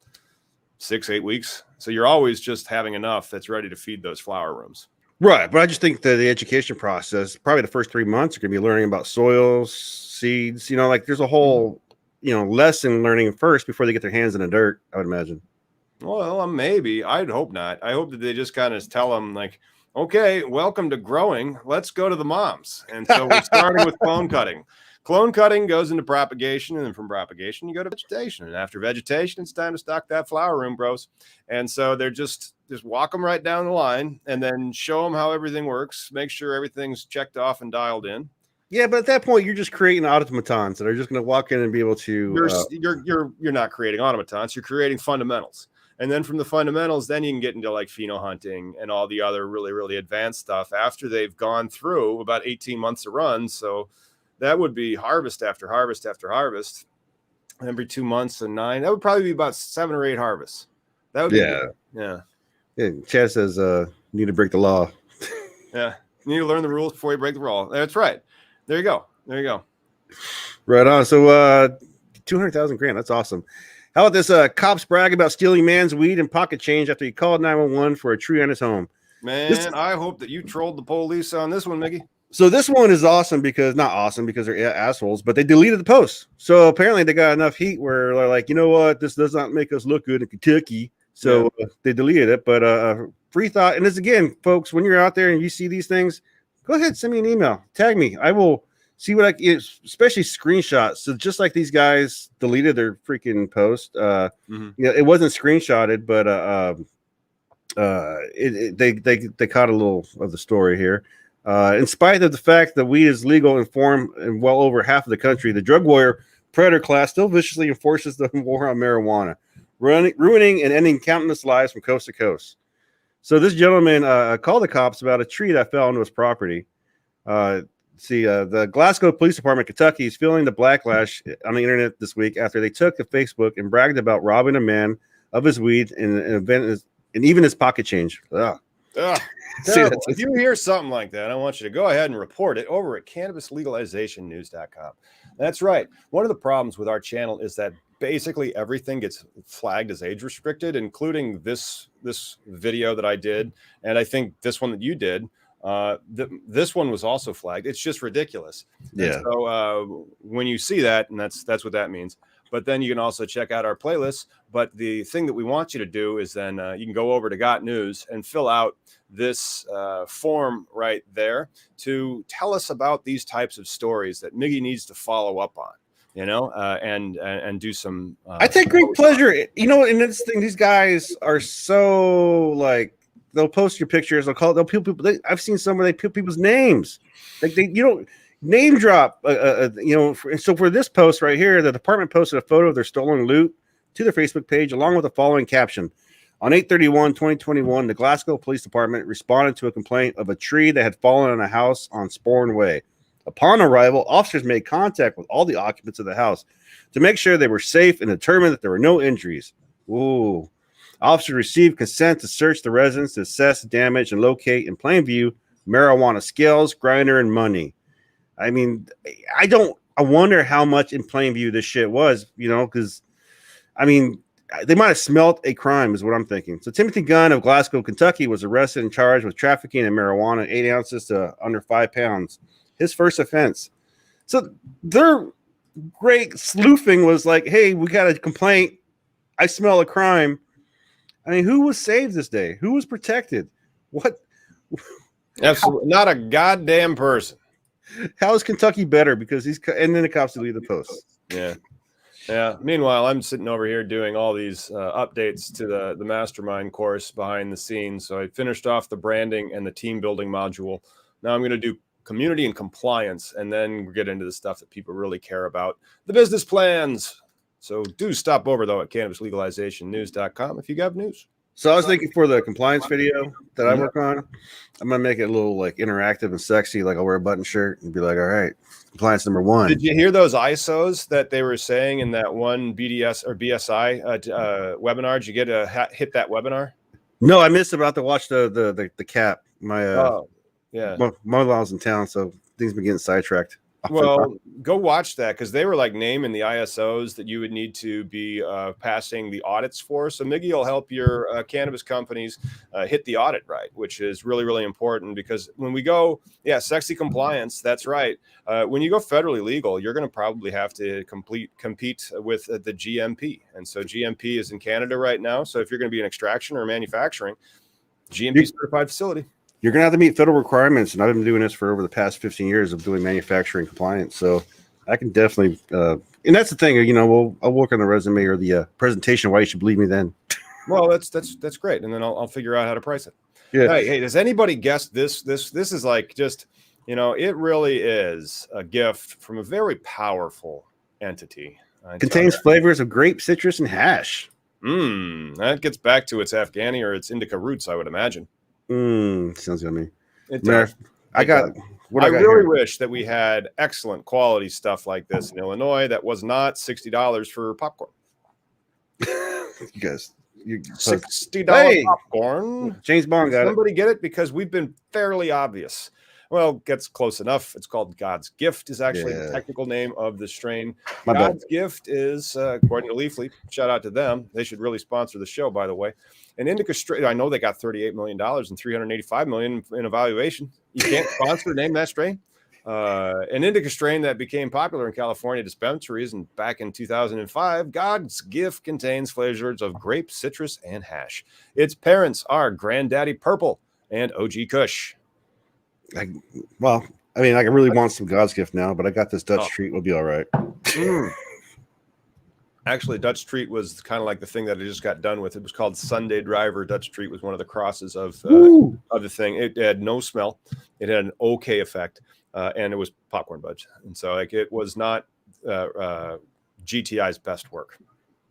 6-8 weeks. So you're always just having enough that's ready to feed those flower rooms. Right. But I just think that the education process, probably the first 3 months, you're going to be learning about soils, seeds, like there's a whole, lesson learning first before they get their hands in the dirt, I would imagine. Well, maybe. I'd hope not. I hope that they just kind of tell them like, okay, welcome to growing. Let's go to the moms. And so we're starting with clone cutting. Clone cutting goes into propagation, and then from propagation, you go to vegetation. And after vegetation, it's time to stock that flower room, bros. And so they're just walk them right down the line and then show them how everything works. Make sure everything's checked off and dialed in. Yeah, but at that point, you're just creating automatons that are just going to walk in and be able to. You're not creating automatons. You're creating fundamentals. And then from the fundamentals, then you can get into like pheno hunting and all the other really, really advanced stuff after they've gone through about 18 months of runs. So that would be harvest after harvest after harvest. Every 2 months and 9. That would probably be about 7 or 8 harvests. That would be good. Yeah. Chad says need to break the law. Yeah. You need to learn the rules before you break the law. That's right. There you go. Right on. So 200,000 grand. That's awesome. How about this? Cops brag about stealing man's weed and pocket change after he called 911 for a tree on his home. Man, I hope that you trolled the police on this one, Mickey. So this one is awesome because they're assholes, but they deleted the post. So apparently they got enough heat where they're like, you know what, this does not make us look good in Kentucky. So they deleted it. But free thought. And this again, folks, when you're out there and you see these things, go ahead, send me an email, tag me. I will see what I can, especially screenshots. So just like these guys deleted their freaking post, it wasn't screenshotted, but they caught a little of the story here. In spite of the fact that weed is legal in well over half of the country, the drug warrior predator class still viciously enforces the war on marijuana, ruining and ending countless lives from coast to coast. So this gentleman called the cops about a tree that fell onto his property. The Glasgow Police Department, Kentucky, is feeling the backlash on the internet this week after they took to Facebook and bragged about robbing a man of his weed and even his pocket change. Ugh. If you hear something like that, I want you to go ahead and report it over at cannabislegalizationnews.com. That's right. One of the problems with our channel is that basically everything gets flagged as age restricted, including this video that I did, and I think this one that you did. This one was also flagged. It's just ridiculous. Yeah. And so when you see that, and that's what that means. But then you can also check out our playlists. But the thing that we want you to do is then you can go over to Got News and fill out this form right there to tell us about these types of stories that Miggy needs to follow up on, and do some. I take great pleasure. In this thing, these guys are so like, they'll post your pictures. I've seen some where they put people's names. Like name drop. So for this post right here, the department posted a photo of their stolen loot to their Facebook page, along with the following caption: on 8/31/2021, the Glasgow Police Department responded to a complaint of a tree that had fallen on a house on Sporn Way. Upon arrival, officers made contact with all the occupants of the house to make sure they were safe and determined that there were no injuries. Ooh. Officers received consent to search the residence to assess damage and locate in plain view marijuana scales, grinder, and money. I mean, I wonder how much in plain view this shit was, because, they might have smelt a crime is what I'm thinking. So Timothy Gunn of Glasgow, Kentucky was arrested and charged with trafficking in marijuana, 8 ounces to under 5 pounds. His first offense. So their great sleuthing was like, hey, we got a complaint. I smell a crime. I mean, who was saved this day? Who was protected? What? Absolutely not a goddamn person. How is Kentucky better? Because and then the cops delete the post. Yeah. Meanwhile, I'm sitting over here doing all these updates to the mastermind course behind the scenes. So I finished off the branding and the team building module. Now I'm going to do community and compliance, and then we'll get into the stuff that people really care about, the business plans. So do stop over, though, at cannabislegalizationnews.com if you got news. So I was thinking for the compliance video that I work on, I'm going to make it a little like interactive and sexy. Like I'll wear a button shirt and be like, all right, compliance number 1. Did you hear those ISOs that they were saying in that one BDS or BSI webinar? Did you get to hit that webinar? No, I missed about to watch the cap. My mother-in-law's in town, so things been getting sidetracked. Well, go watch that, because they were like naming the ISOs that you would need to be passing the audits for. So Miggy will help your cannabis companies hit the audit right, which is really, really important, because when we go, sexy compliance, that's right. When you go federally legal, you're going to probably have to compete with the GMP. And so GMP is in Canada right now. So if you're going to be in extraction or manufacturing, GMP certified facility. You're going to have to meet federal requirements, and I've been doing this for over the past 15 years of doing manufacturing compliance. So I can definitely, and that's the thing, I'll work on the resume or the presentation why you should believe me then. Well, that's great, and then I'll figure out how to price it. Yeah. Hey, does anybody guess this? This is like just, it really is a gift from a very powerful entity. Contains flavors of grape, citrus, and hash. That gets back to its Afghani or its indica roots, I would imagine. Sounds good to me. It does. I really wish that we had excellent quality stuff like this in Illinois that was not $60 for popcorn. You guys, $60 popcorn. James Bond got Somebody get it, because we've been fairly obvious. Well, gets close enough. It's called God's Gift, is actually the technical name of the strain. God's Gift is, according to Leafly, shout out to them. They should really sponsor the show, by the way. An indica strain, I know they got $38 million and $385 million in evaluation. You can't sponsor, name that strain. An indica strain that became popular in California dispensaries and back in 2005, God's Gift contains flavors of grape, citrus, and hash. Its parents are Granddaddy Purple and OG Kush. I really want some God's Gift now, but I got this Dutch treat. We'll be all right. Actually, Dutch treat was kind of like the thing that I just got done with. It was called Sunday Driver. Dutch treat was one of the crosses of the thing. It had no smell. It had an okay effect, and it was popcorn budge. And so, it was not GTI's best work.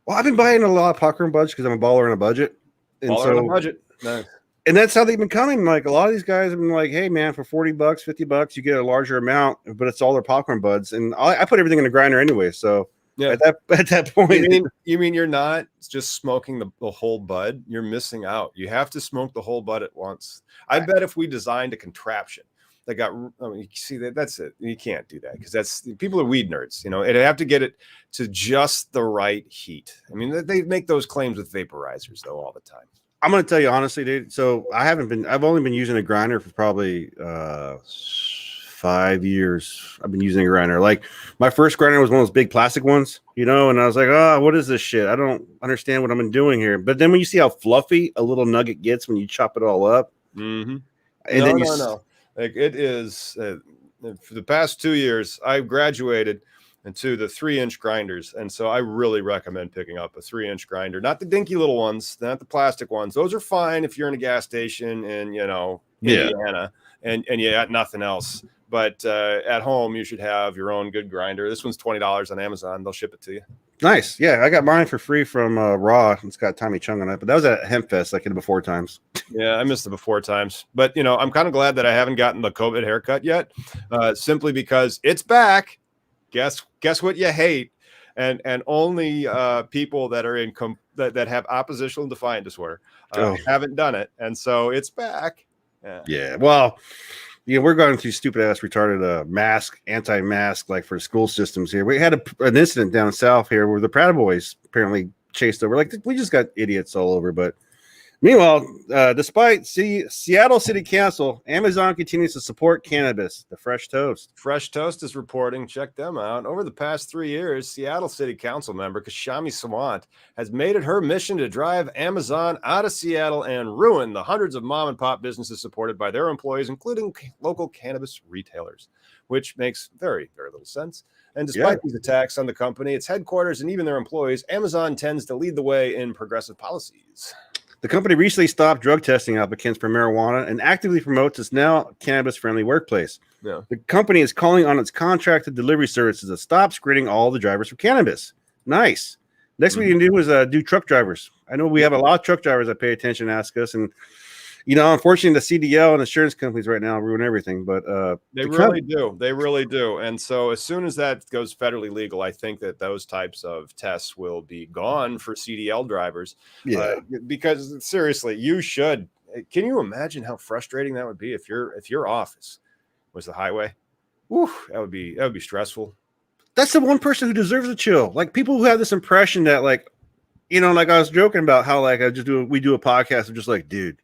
Well, I've been buying a lot of popcorn budge because I'm a baller on a budget. On a budget. Nice. And that's how they've been coming. Like, a lot of these guys have been like, hey, man, for $40, $50, you get a larger amount, but it's all their popcorn buds. And I put everything in the grinder anyway. So at that point. You mean you're not just smoking the whole bud? You're missing out. You have to smoke the whole bud at once. I bet if we designed a contraption that got, you see, that's it. You can't do that, because people are weed nerds. It'd have to get it to just the right heat. I mean, they make those claims with vaporizers, though, all the time. I'm going to tell you honestly, dude. So I've only been using a grinder for probably 5 years. I've been using a grinder. Like, my first grinder was one of those big plastic ones, and I was like, what is this shit? I don't understand what I'm doing here. But then when you see how fluffy a little nugget gets when you chop it all up. Mm-hmm. No. Like, it is, for the past 2 years, I've graduated into the 3-inch grinders. And so I really recommend picking up a 3-inch grinder, not the dinky little ones, not the plastic ones. Those are fine if you're in a gas station in, Indiana and you got nothing else. But at home, you should have your own good grinder. This one's $20 on Amazon. They'll ship it to you. Nice. Yeah, I got mine for free from Raw. It's got Tommy Chung on it, but that was at Hempfest, like in the before times. Yeah, I missed the before times. But, I'm kind of glad that I haven't gotten the COVID haircut yet, simply because it's back. Guess what you hate, and only people that are that have oppositional defiant disorder haven't done it, and so it's back. Yeah. Well, we're going through stupid ass retarded anti-mask, like for school systems here. We had an incident down south here where the Proud Boys apparently chased over. Like, we just got idiots all over, but. Meanwhile, despite Seattle City Council, Amazon continues to support cannabis. The Fresh Toast. Fresh Toast is reporting, check them out. Over the past 3 years, Seattle City Council member Kashami Sawant has made it her mission to drive Amazon out of Seattle and ruin the hundreds of mom and pop businesses supported by their employees, including local cannabis retailers, which makes very, very little sense. And despite these attacks on the company, its headquarters, and even their employees, Amazon tends to lead the way in progressive policies. The company recently stopped drug testing applicants for marijuana and actively promotes its now cannabis-friendly workplace. Yeah. The company is calling on its contracted delivery services to stop screening all the drivers for cannabis. Nice. Next we can do is do truck drivers. I know we have a lot of truck drivers that pay attention and ask us, and unfortunately, the CDL and insurance companies right now ruin everything. But they really do. They really do. And so as soon as that goes federally legal, I think that those types of tests will be gone for CDL drivers. Yeah. Because seriously, you should. Can you imagine how frustrating that would be if your office was the highway? that would be stressful. That's the one person who deserves a chill. Like people who have this impression that like, you know, like I was joking about how like we do a podcast of just like, dude.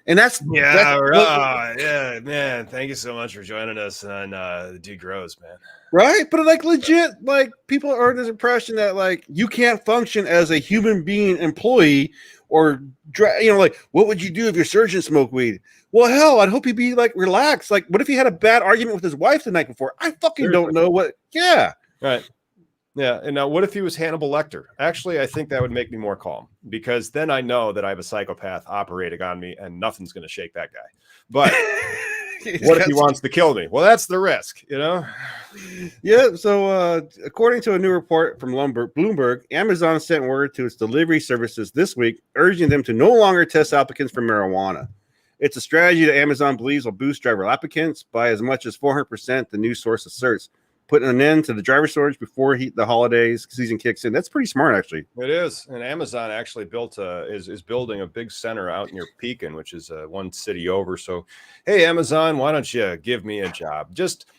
And that's yeah, man. Thank you so much for joining us on The Dude Grows, man. Right? But like legit, like people are under this impression that like you can't function as a human being employee or, you know, like what would you do if your surgeon smoked weed? Well, hell, I'd hope he'd be like relaxed. Like, what if he had a bad argument with his wife the night before? I fucking don't know what. Yeah. Right. Yeah. And now what if he was Hannibal Lecter? Actually, I think that would make me more calm because then I know that I have a psychopath operating on me and nothing's going to shake that guy. But what if he wants to kill me? Well, that's the risk, you know? Yeah. So according to a new report from Bloomberg, Amazon sent word to its delivery services this week, urging them to no longer test applicants for marijuana. It's a strategy that Amazon believes will boost driver applicants by as much as 400%, the news source asserts, putting an end to the driver shortage before the holidays season kicks in. That's pretty smart, actually. It is. And Amazon actually is building a big center out near Pekin, which is one city over. So, hey, Amazon, why don't you give me a job?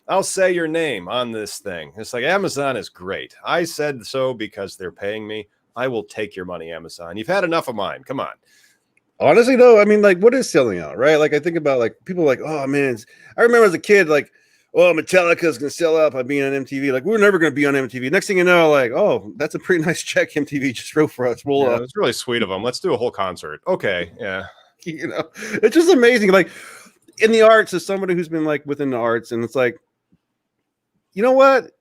I'll say your name on this thing. It's like Amazon is great. I said so because they're paying me. I will take your money, Amazon. You've had enough of mine. Come on. Honestly, though, I mean, like, what is selling out, right? Like, I think about, like, people like, oh, man. I remember as a kid, like, oh, Metallica's going to sell out by being on MTV. Like, we're never going to be on MTV. Next thing you know, like, oh, that's a pretty nice check MTV just wrote for us. Well, it's really sweet of them. Let's do a whole concert. Okay, yeah. You know, it's just amazing. Like, in the arts, as somebody who's been, like, within the arts, and it's like, you know what?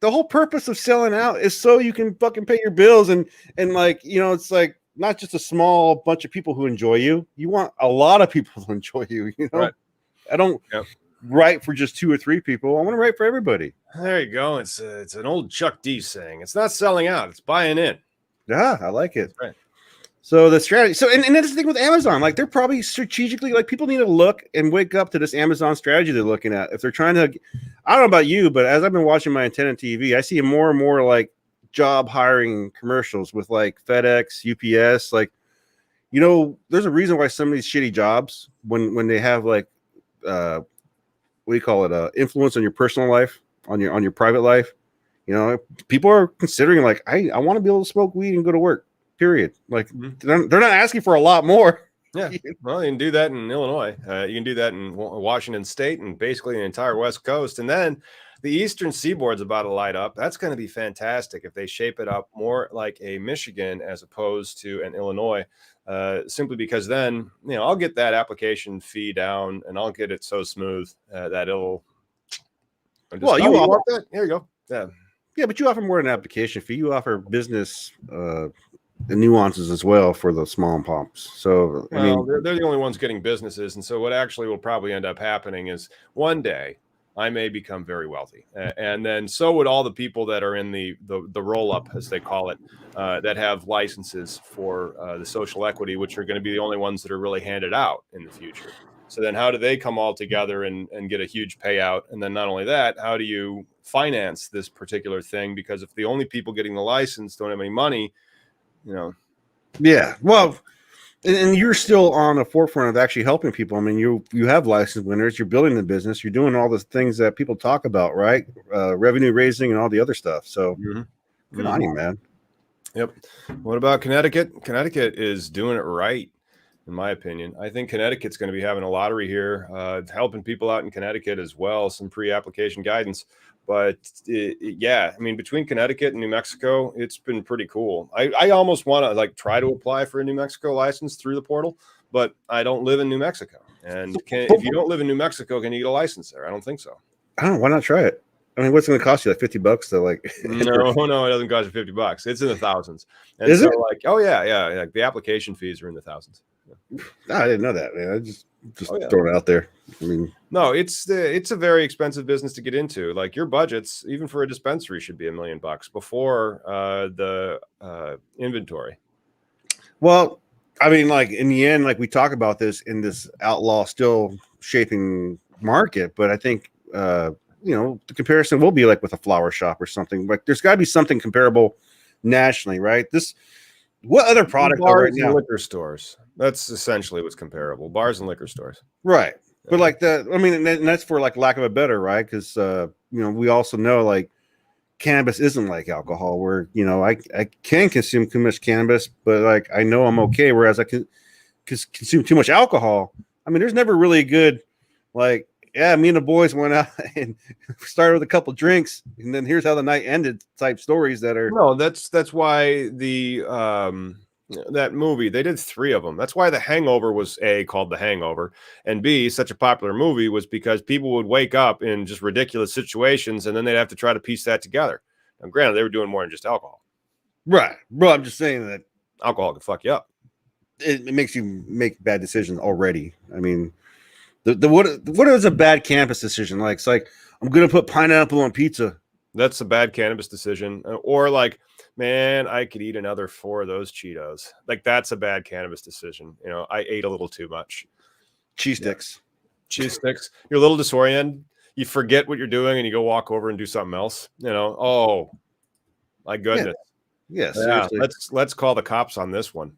The whole purpose of selling out is so you can fucking pay your bills and like, you know, it's like, not just a small bunch of people who enjoy you. You want a lot of people to enjoy you. You know, right. I don't write for just 2 or 3 people. I want to write for everybody. There you go. It's an old Chuck D saying. It's not selling out. It's buying in. Yeah, I like it. Right. So the strategy. So and that's the thing with Amazon. Like they're probably strategically like people need to look and wake up to this Amazon strategy they're looking at. If they're trying to, I don't know about you, but as I've been watching my antenna TV, I see more and more like job hiring commercials with like FedEx, UPS, like, you know, there's a reason why some of these shitty jobs when they have like what do you call it, influence on your personal life, on your private life, you know, people are considering like I want to be able to smoke weed and go to work, period. Like they're not asking for a lot more. Yeah, well, you can do that in Illinois, you can do that in Washington State and basically the entire West Coast, and then the Eastern Seaboard's about to light up. That's going to be fantastic if they shape it up more like a Michigan as opposed to an Illinois, simply because then, you know, I'll get that application fee down and I'll get it so smooth that it'll. Well, you want that? Here you go. Yeah, but you offer more than an application fee. You offer business the nuances as well for the small and pops. So, I mean, they're the only ones getting businesses. And so what actually will probably end up happening is one day I may become very wealthy, and then so would all the people that are in the roll-up, as they call it, that have licenses for the social equity, which are going to be the only ones that are really handed out in the future. So then how do they come all together and get a huge payout? And then not only that, how do you finance this particular thing? Because if the only people getting the license don't have any money, you know. Yeah, well, and you're still on the forefront of actually helping people. I mean, you have license winners. You're building the business. You're doing all the things that people talk about, right? Revenue raising and all the other stuff. So good on you, man. Yep. What about Connecticut? Connecticut is doing it right, in my opinion. I think Connecticut's going to be having a lottery here, helping people out in Connecticut as well, some pre-application guidance. But yeah, I mean, between Connecticut and New Mexico, it's been pretty cool. I almost want to like try to apply for a New Mexico license through the portal, but I don't live in New Mexico. And if you don't live in New Mexico, can you get a license there? I don't think so. I don't know. Why not try it? I mean, what's it going to cost you? Like $50 to like? No, it doesn't cost you $50. It's in the thousands. And Is so it? like, oh yeah. Like the application fees are in the thousands. No, I didn't know that, man. I just throwing it out there. I mean, no, it's a very expensive business to get into. Like your budgets, even for a dispensary, should be $1 million before the inventory. Well, I mean, like in the end, like we talk about this in this outlaw still shaping market, but I think you know, the comparison will be like with a flower shop or something. Like there's got to be something comparable nationally, right? What other product bars right now? And liquor stores. That's essentially what's comparable. Bars and liquor stores. Right. But like I mean, and that's for like lack of a better, right? Because we also know like cannabis isn't like alcohol, where I can consume too much cannabis, but like I know I'm okay. Whereas I can consume too much alcohol. I mean, there's never really a good like. Yeah, me and the boys went out and started with a couple drinks, and then here's how the night ended. Type stories that are no. That's why the that movie, they did 3 of them. That's why The Hangover was A, called The Hangover, and B, such a popular movie was because people would wake up in just ridiculous situations, and then they'd have to try to piece that together. Now, granted, they were doing more than just alcohol. Right, bro. I'm just saying that alcohol can fuck you up. It makes you make bad decisions already. I mean. What is a bad cannabis decision? Like, it's like, I'm going to put pineapple on pizza. That's a bad cannabis decision. Or like, man, I could eat another 4 of those Cheetos. Like, that's a bad cannabis decision. I ate a little too much. Cheese sticks. Cheese sticks. You're a little disoriented. You forget what you're doing and you go walk over and do something else. Oh, my goodness. Yeah, seriously. Let's call the cops on this one.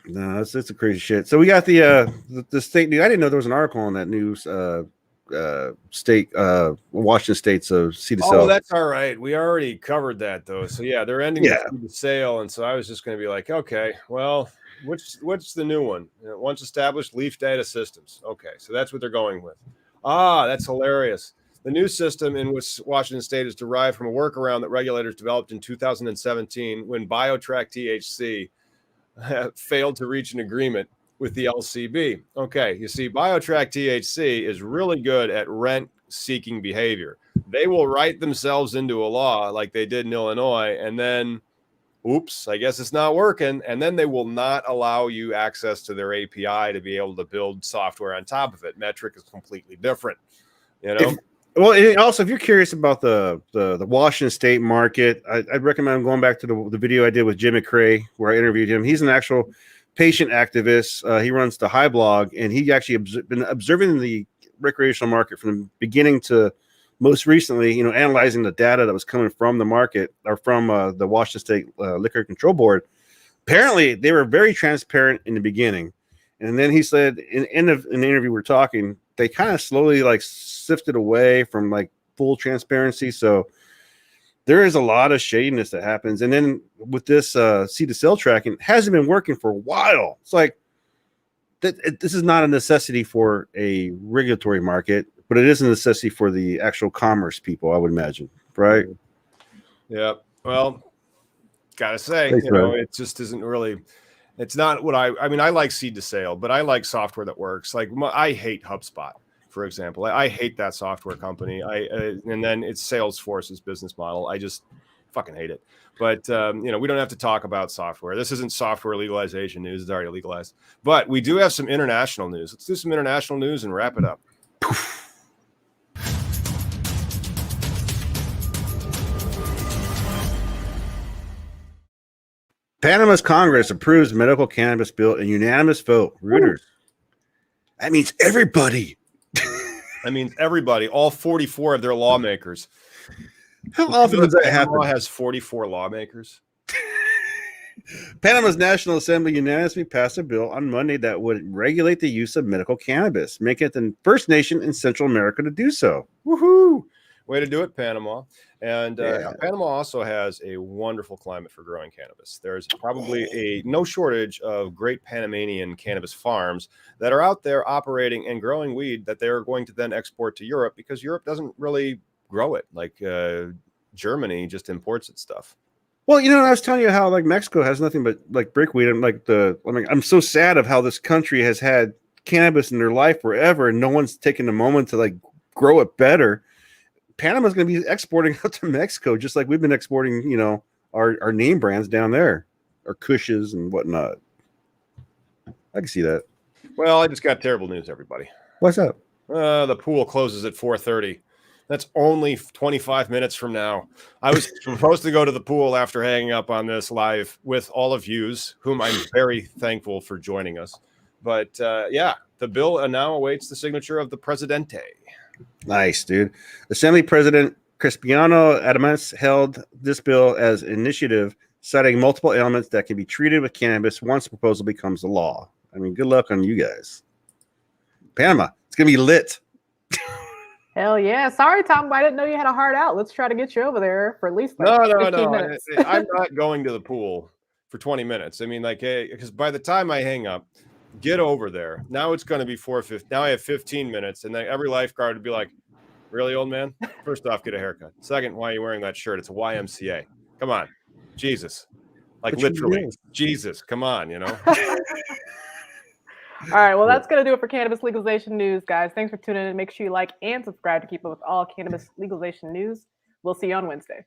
No, it's a crazy shit. So we got the state news. I didn't know there was an article on that news. State, Washington State's seed to sale. Oh, that's all right. We already covered that though. So yeah, they're ending the sale, and so I was just going to be like, okay, well, what's the new one? Once established, Leaf Data Systems. Okay, so that's what they're going with. That's hilarious. The new system in which Washington State is derived from a workaround that regulators developed in 2017 when BioTrack THC failed to reach an agreement with the LCB. Okay, you see, BioTrack THC is really good at rent-seeking behavior. They will write themselves into a law like they did in Illinois, and then, oops, I guess it's not working, and then they will not allow you access to their API to be able to build software on top of it. Metric is completely different, Also, if you're curious about the Washington State market, I'd recommend going back to the video I did with Jim McCrae, where I interviewed him. He's an actual patient activist. He runs the High Blog, and he actually been observing the recreational market from the beginning to most recently, analyzing the data that was coming from the market or from the Washington State Liquor Control Board. Apparently, they were very transparent in the beginning. And then he said in the interview we're talking, they kind of slowly like sifted away from like full transparency. So there is a lot of shadiness that happens. And then with this seed to sale tracking, it hasn't been working for a while. It's like this is not a necessity for a regulatory market, but it is a necessity for the actual commerce people, I would imagine. Right. Yeah. Well, gotta say, it just isn't really. It's not what I mean, I like seed to sale, but I like software that works. Like I hate HubSpot, for example. I hate that software company. And then it's Salesforce's business model. I just fucking hate it. But, we don't have to talk about software. This isn't software legalization news. It's already legalized. But we do have some international news. Let's do some international news and wrap it up. Panama's Congress approves medical cannabis bill in unanimous vote. Reuters. That means everybody. That means everybody. All 44 of their lawmakers. How often does that happen? Panama has 44 lawmakers. Panama's National Assembly unanimously passed a bill on Monday that would regulate the use of medical cannabis, making it the first nation in Central America to do so. Woohoo! Way to do it, Panama. And Panama also has a wonderful climate for growing cannabis. There's probably no shortage of great Panamanian cannabis farms that are out there operating and growing weed that they're going to then export to Europe because Europe doesn't really grow it. Like Germany just imports its stuff. Well, I was telling you how like Mexico has nothing but like brickweed. And I'm so sad of how this country has had cannabis in their life forever, and no one's taken a moment to like grow it better. Panama's going to be exporting out to Mexico, just like we've been exporting, our name brands down there, our Kushes and whatnot. I can see that. Well, I just got terrible news, everybody. What's up? The pool closes at 4:30. That's only 25 minutes from now. I was supposed to go to the pool after hanging up on this live with all of yous, whom I'm very thankful for joining us. But the bill now awaits the signature of the Presidente. Nice, dude. Assembly President Cristiano Adames held this bill as an initiative, citing multiple elements that can be treated with cannabis once the proposal becomes a law. I mean, good luck on you guys. Panama, It's gonna be lit. Hell yeah. Sorry, Tom, I didn't know you had a heart out. Let's try to get you over there for at least like 15 minutes. I'm not going to the pool for 20 minutes. I mean, like, because by the time I hang up, get over there. Now it's going to be 4:50. Now I have 15 minutes, and then every lifeguard would be like, "Really, old man? First off, get a haircut. Second, why are you wearing that shirt? It's a YMCA. Come on, Jesus, like But literally, Jesus, come on, you know." All right, well, that's going to do it for cannabis legalization news, guys. Thanks for tuning in. Make sure you like and subscribe to keep up with all cannabis legalization news. We'll see you on Wednesday.